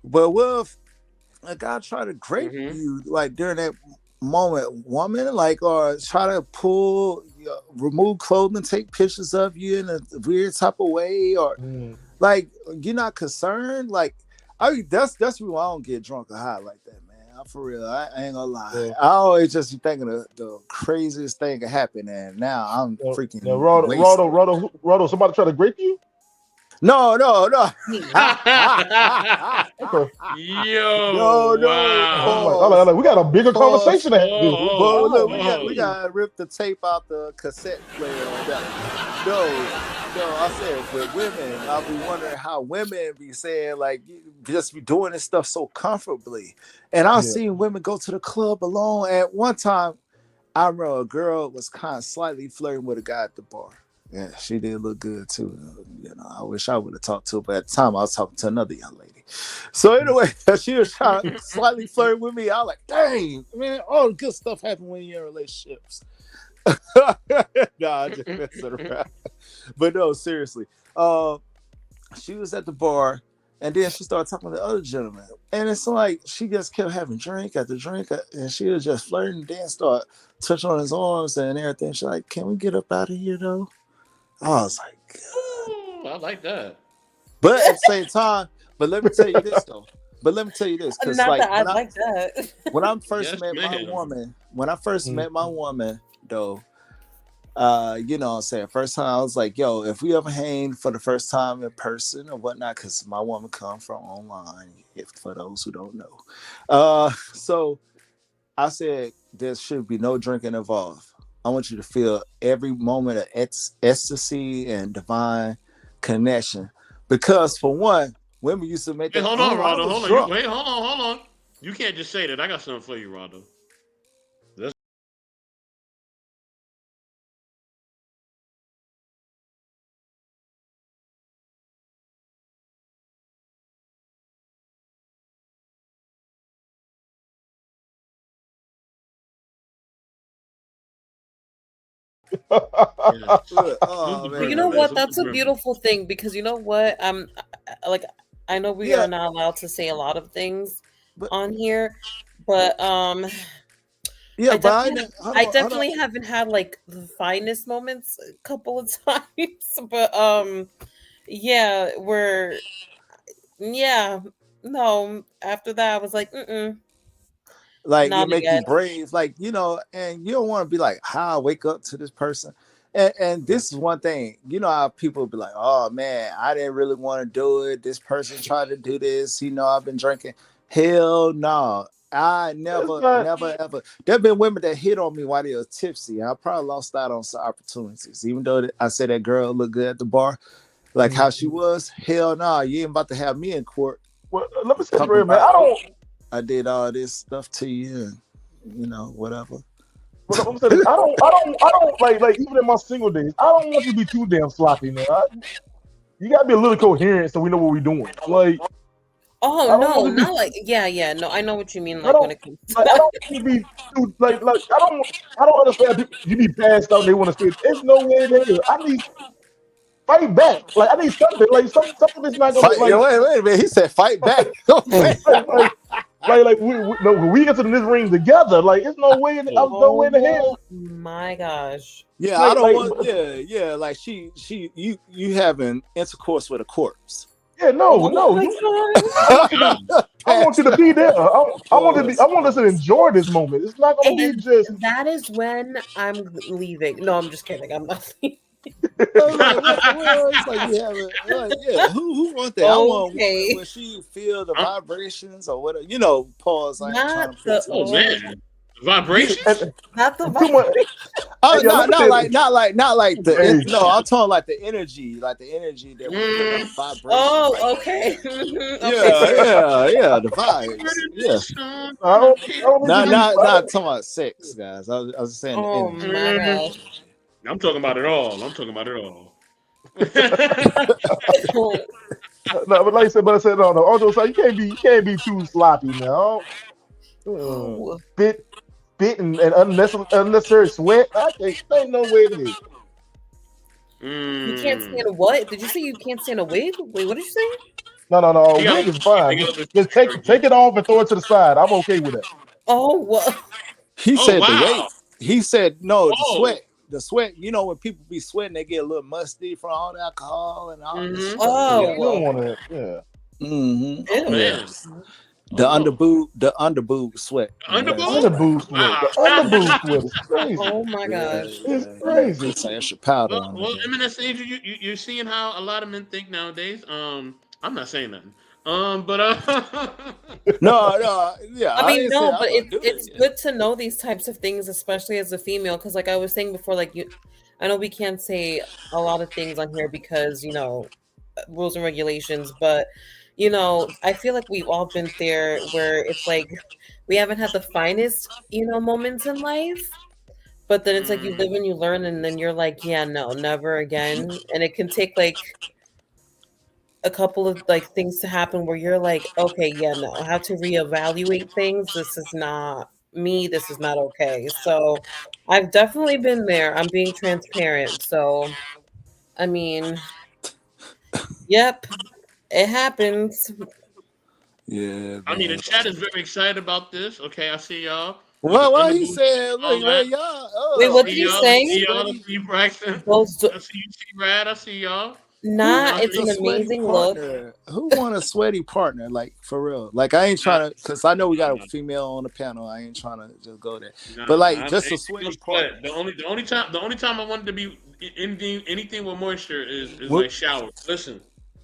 but what if a guy try to grape you like during that moment, woman, like, or try to pull, remove clothing, take pictures of you in a weird type of way, or like you're not concerned? Like, that's why I don't get drunk or high like that, man. For real, I ain't gonna lie. Yeah. I always just be thinking the craziest thing could happen, and now I'm Now, freaking wasted. Rodo, somebody try to grape you? No. Okay. Yo, No. I'm wow. like, we got a bigger Pause. conversation to have here. But Oh, look, we oh. got to rip the tape out the cassette player on that one. No, I said with women, I'll be wondering how women be saying like just be doing this stuff so comfortably. And I've Yeah. seen women go to the club alone. At one time, I remember a girl was kind of slightly flirting with a guy at the bar. Yeah, she did look good too. You know, I wish I would have talked to her, but at the time I was talking to another young lady. So anyway, she was trying to slightly flirt with me. I was like, dang, man, all the good stuff happens when you're in relationships. Nah, I just messing around. But no, seriously. She was at the bar and then she started talking to the other gentleman. And it's like she just kept having drink after drink, and she was just flirting, then start touching on his arms and everything. She's like, can we get up out of here though? I was like, Ooh, I like that. but at the same time, but let me tell you this though. But let me tell you this, because Not like that I like that. when I first Yes, met my ma'am. woman, though, you know what I'm saying, first time I was like, yo, if we ever hang for the first time in person or whatnot, because my woman come from online, if for those who don't know. So I said there should be no drinking involved. I want you to feel every moment of ecstasy and divine connection. Because for one, women used to make Wait, that, hold on, oh, I Rondo. was Hold on. drunk. Hold on. You can't just say that. I got something for you, Rondo. Let's yes. Look, Salute oh the But you man, Grimmer, know man. look. what? Salute the That's a Grimmer. beautiful thing because you know what? Like I know we Yeah, are not allowed to say a lot of things but on here, but yeah, but I didn't, I hold on. definitely haven't had like the finest moments a couple of times, but yeah, yeah, no. After that, I was like, Like it not make you again. brave, like, you know, and you don't want to be like, how I wake up to this person. And this is one thing, you know, how people be like, oh man, I didn't really want to do it. This person tried to do this, you know, I've been drinking. Hell no. I It's never, not. never, ever. There have been women that hit on me while they were tipsy. I probably lost out on some opportunities. Even though I said that girl looked good at the bar, like how she was, hell no, you ain't about to have me in court Well, let me say this, talking man. about I don't. I did all this stuff to you and you know, whatever. Well, let me say this. I don't like even in my single days. I don't want you to be too damn sloppy, man. You gotta be a little coherent so we know what we're doing. Like Oh I don't want no, you to be. not like yeah. No, I know what you mean. I Like when don't it comes to like. I that. don't want you to be too like. I don't understand people. You be passed out. And they want to say, "There's no way in hell." I need fight back. Like I need something. Like something that's not gonna Fight. like Wait a minute. He said fight back. like like we no, when we get to this ring together. Like it's no way. I was no way in the Oh hell. my gosh. Yeah, I Like don't like want. Yeah. Like you having intercourse with a corpse. Yeah, no, no. my I want you to. I want you to be there. I want to be. I want us to enjoy this moment. It's not going to be And just. that is when I'm leaving. No, I'm just kidding. I'm not leaving. I was like, well, it's like we have yeah. Who want that? I want one Okay. where she feel the vibrations or whatever. You know, pause. I ain't trying to put Oh man, vibrations. Not the Too much. Oh, Hey, yo, let me not tell like you- not like not like the Hey. no. I'm talking like the energy that we put on vibration. Oh, okay. Yeah, the vibes. Yeah, I don't think you not talking about sex, guys. I was just saying the Oh energy. my gosh. I'm talking about it all. I'm talking about it all. No, but like I said, no. On your side, you can't be too sloppy now. Spit and unnecessary sweat. I can't. There ain't no way it is. You can't stand a what? Did you say you can't stand a wig? Wait, what did you say? No. You gotta Wig is fine. keep it Just take it off and throw it to the side. I'm okay with that. Oh, what? He Oh, said the wow. weight. He said no. The Whoa. sweat. The sweat. You know when people be sweating, they get a little musty from all the alcohol and all this stuff. Oh, You don't want to. Yeah. Mm-hmm. Oh man. The underboob sweat. Underboob sweat. The underboob sweat is crazy. Oh my gosh. It's crazy. Put some extra powder on Well, it. MNS, you're seeing how a lot of men think nowadays. I'm not saying nothing. But No, yeah. I mean, didn't say no, I'm but gonna do it's it. good to know these types of things, especially as a female, because like I was saying before, like I know we can't say a lot of things on here because rules and regulations, but I feel like we've all been there where it's like we haven't had the finest moments in life, but then it's like you live and you learn, and then you're like, yeah, no, never again, and it can take like a couple of like things to happen where you're like, okay, yeah, no, I have to reevaluate things. This is not me. This is not okay. So I've definitely been there. I'm being transparent. So, I mean, yep, it happens. Yeah. I mean, the chat is very excited about this. Okay, I see y'all. Well, he said, look, man, y'all. Wait, what did See he y'all. say? I see y'all. I see you, Braxton. Those I see you, T-Rad. I see y'all. Nah, Who it's an wants a sweaty amazing look. Who want a sweaty partner? Like for real? Like I ain't trying to, cause I know we got a female on the panel. I ain't trying to just go there. But like just a sweaty partner. The only time I wanted to be anything with moisture is like shower. Listen,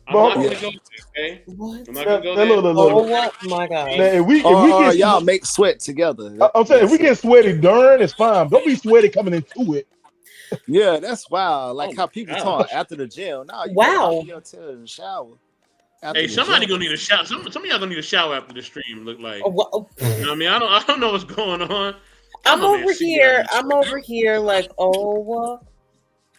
I'm not gonna go there. Okay, What? I'm not gonna go Now, there. Oh my Now, gosh. if we get y'all make sweat together. I'm saying if we get sweaty during, it's fine. Don't be sweaty coming into it. Yeah, that's wild. Like Oh how my people gosh. talk after the gym. Nah, you Wow. gotta your tail in the shower. After Hey, the somebody gym. gonna need a shower. Some of y'all gonna need a shower after the stream. Look like. Oh, what? You know what I mean, I don't know what's going on. I'm over here. I'm over here like, oh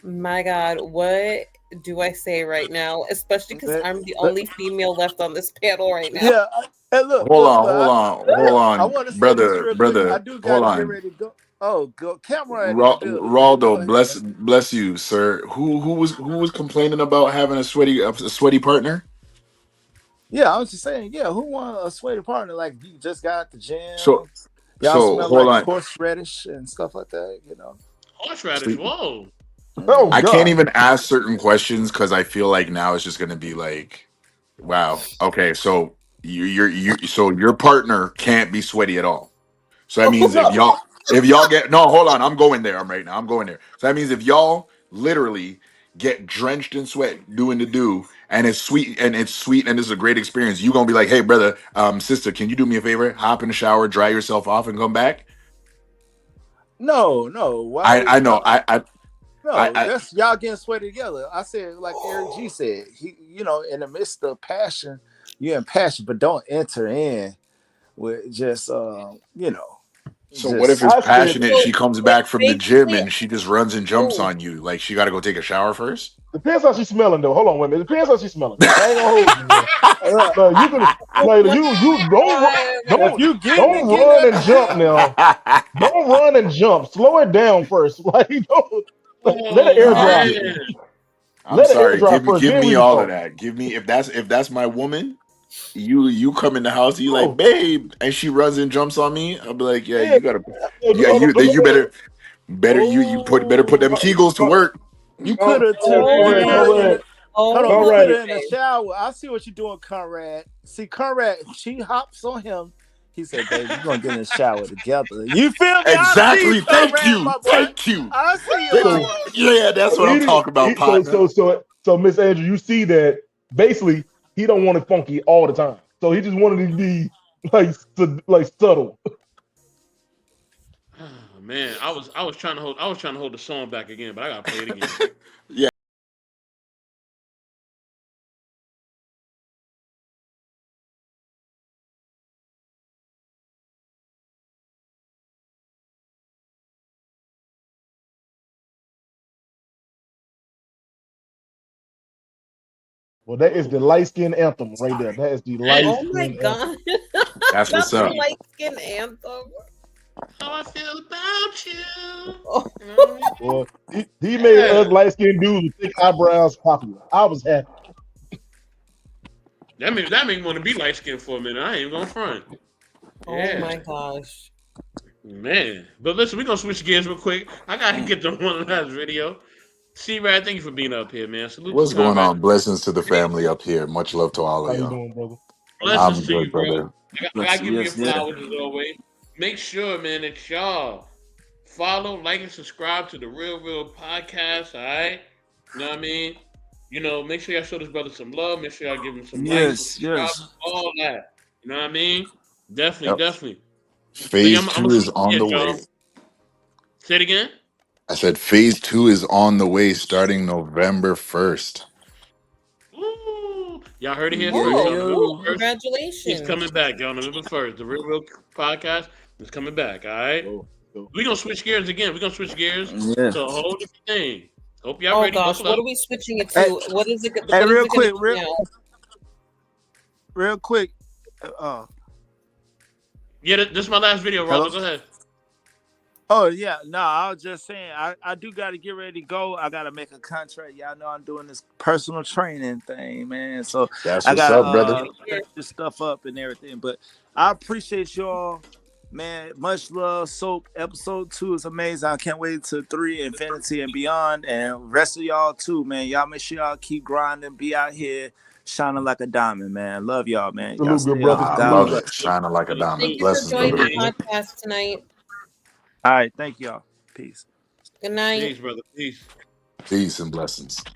my God, what do I say right now? Especially because I'm the only female left on this panel right now. Yeah. Hey, look. Hold I on, want to say this brother, real quick. I brother. do Hold gotta get on, ready to go. Oh, go camera in the building. Go Raldo. ahead. Bless you, sir. Who was complaining about having a sweaty partner? Yeah, I was just saying, yeah, who want a sweaty partner? Like you just got at the gym. So Y'all smell hold like on. horseradish and stuff like that, Horseradish. Whoa. Oh, I God. can't even ask certain questions because I feel like now it's just gonna be like, wow, okay, so so your partner can't be sweaty at all. So that means if y'all get no, hold on, I'm going there. I'm going there. So that means if y'all literally get drenched in sweat doing the do and it's sweet and this is a great experience, you gonna be like, hey brother, sister, can you do me a favor? Hop in the shower, dry yourself off, and come back. No. Why? I know. No, that's y'all getting sweaty together. I said, like Eric G said, he, in the midst of passion, you're in passion, but don't enter in with just, So what if it's passionate? She comes back from the gym basically- and she just runs and jumps Ooh. on you. Like she got to go take a shower first. Depends how she's smelling though. Hold on, wait a minute. Depends how she's smelling. I ain't gonna hold you, man. You can don't run and jump now. Don't run and jump. Slow it down first. Like don't let it air dry. I'm sorry. Give then me we all talk. of that. Give me if that's my woman. You come in the house. You like, babe, and she runs and jumps on me. I'll be like, yeah, you gotta, you better put them Kegels to work. You put her Wait. Oh Hold on, who Conrad, put her in the shower? I see what you're doing, Conrad. See, Conrad, she hops on him. He said, "Baby, we're gonna get in the shower together." You feel me? I see you, Exactly. Thank Conrad, you. my boy. Thank you. I see you, my so boy. Yeah, that's what I'm talking about, partner. so Miss Andrew, you see that basically he don't want it funky all the time. So he just wanted it to be like subtle. Oh, man, I was trying to hold the song back again, but I gotta play it again. Yeah. Well, that is the light skin anthem right there. That is the light Oh my skin anthem. god. That's Not what's the up. light skin anthem. How I feel about you. Oh. You know what I mean? Well, he made us Yeah. light skinned dudes with thick eyebrows popular. I was happy. That made me want to be light skinned for a minute. I ain't even gonna front. Oh Yeah. my gosh. Man. But listen, we're gonna switch gears real quick. I gotta get to one last video. C-Rad, thank you for being up here, man. Salute to What's going Conrad. on? Blessings to the family up here. Much love to all How of you y'all. doing, brother? Blessings I'm to good, you, bro. brother. I gotta give you your Yes, yeah. flowers as always. Make sure, man, that y'all follow, like, and subscribe to the Real Podcast. All right, you know what I mean. You know, make sure y'all show this brother some love. Make sure y'all give him some likes, some Yes, subscribers, yes. all that. You know what I mean? Definitely, Yep. definitely. So yeah, Phase I'm 2 is on yeah, the y'all. way. Say it again. I said phase 2 is on the way starting November 1st. Ooh, y'all heard it here Yeah, first, yeah, Oh, y'all. November cool. yo. 1st, he's Congratulations. coming back, y'all. November 1st, the Real Podcast is coming back. All right. So, so We're gonna switch gears again. We're gonna switch gears Yeah. to a whole different thing. Hope y'all Oh ready. gosh, Buckle what up. are we switching it Hey, to? What is it? hey, What is real it going to quick, be now? real quick. Yeah, this is my last video, Hello. Rollo. Go ahead. Oh yeah, no, I was just saying I do got to get ready to go. I got to make a contract. Y'all know I'm doing this personal training thing, man. So That's I what's got up, brother. set this stuff up and everything. But I appreciate y'all, man. Much love. Soap episode 2 is amazing. I can't wait to 3, Infinity and beyond, and rest of y'all too, man. Y'all make sure y'all keep grinding. Be out here shining like a diamond, man. Love y'all, man. Y'all salute, good stay brother. up. I God love Salute. it. bless. Shining like a diamond. Thank you for Blessings, joining brother. the Amen. podcast tonight. All right, thank y'all. Peace. Good night. Peace, brother. Peace. Peace and blessings.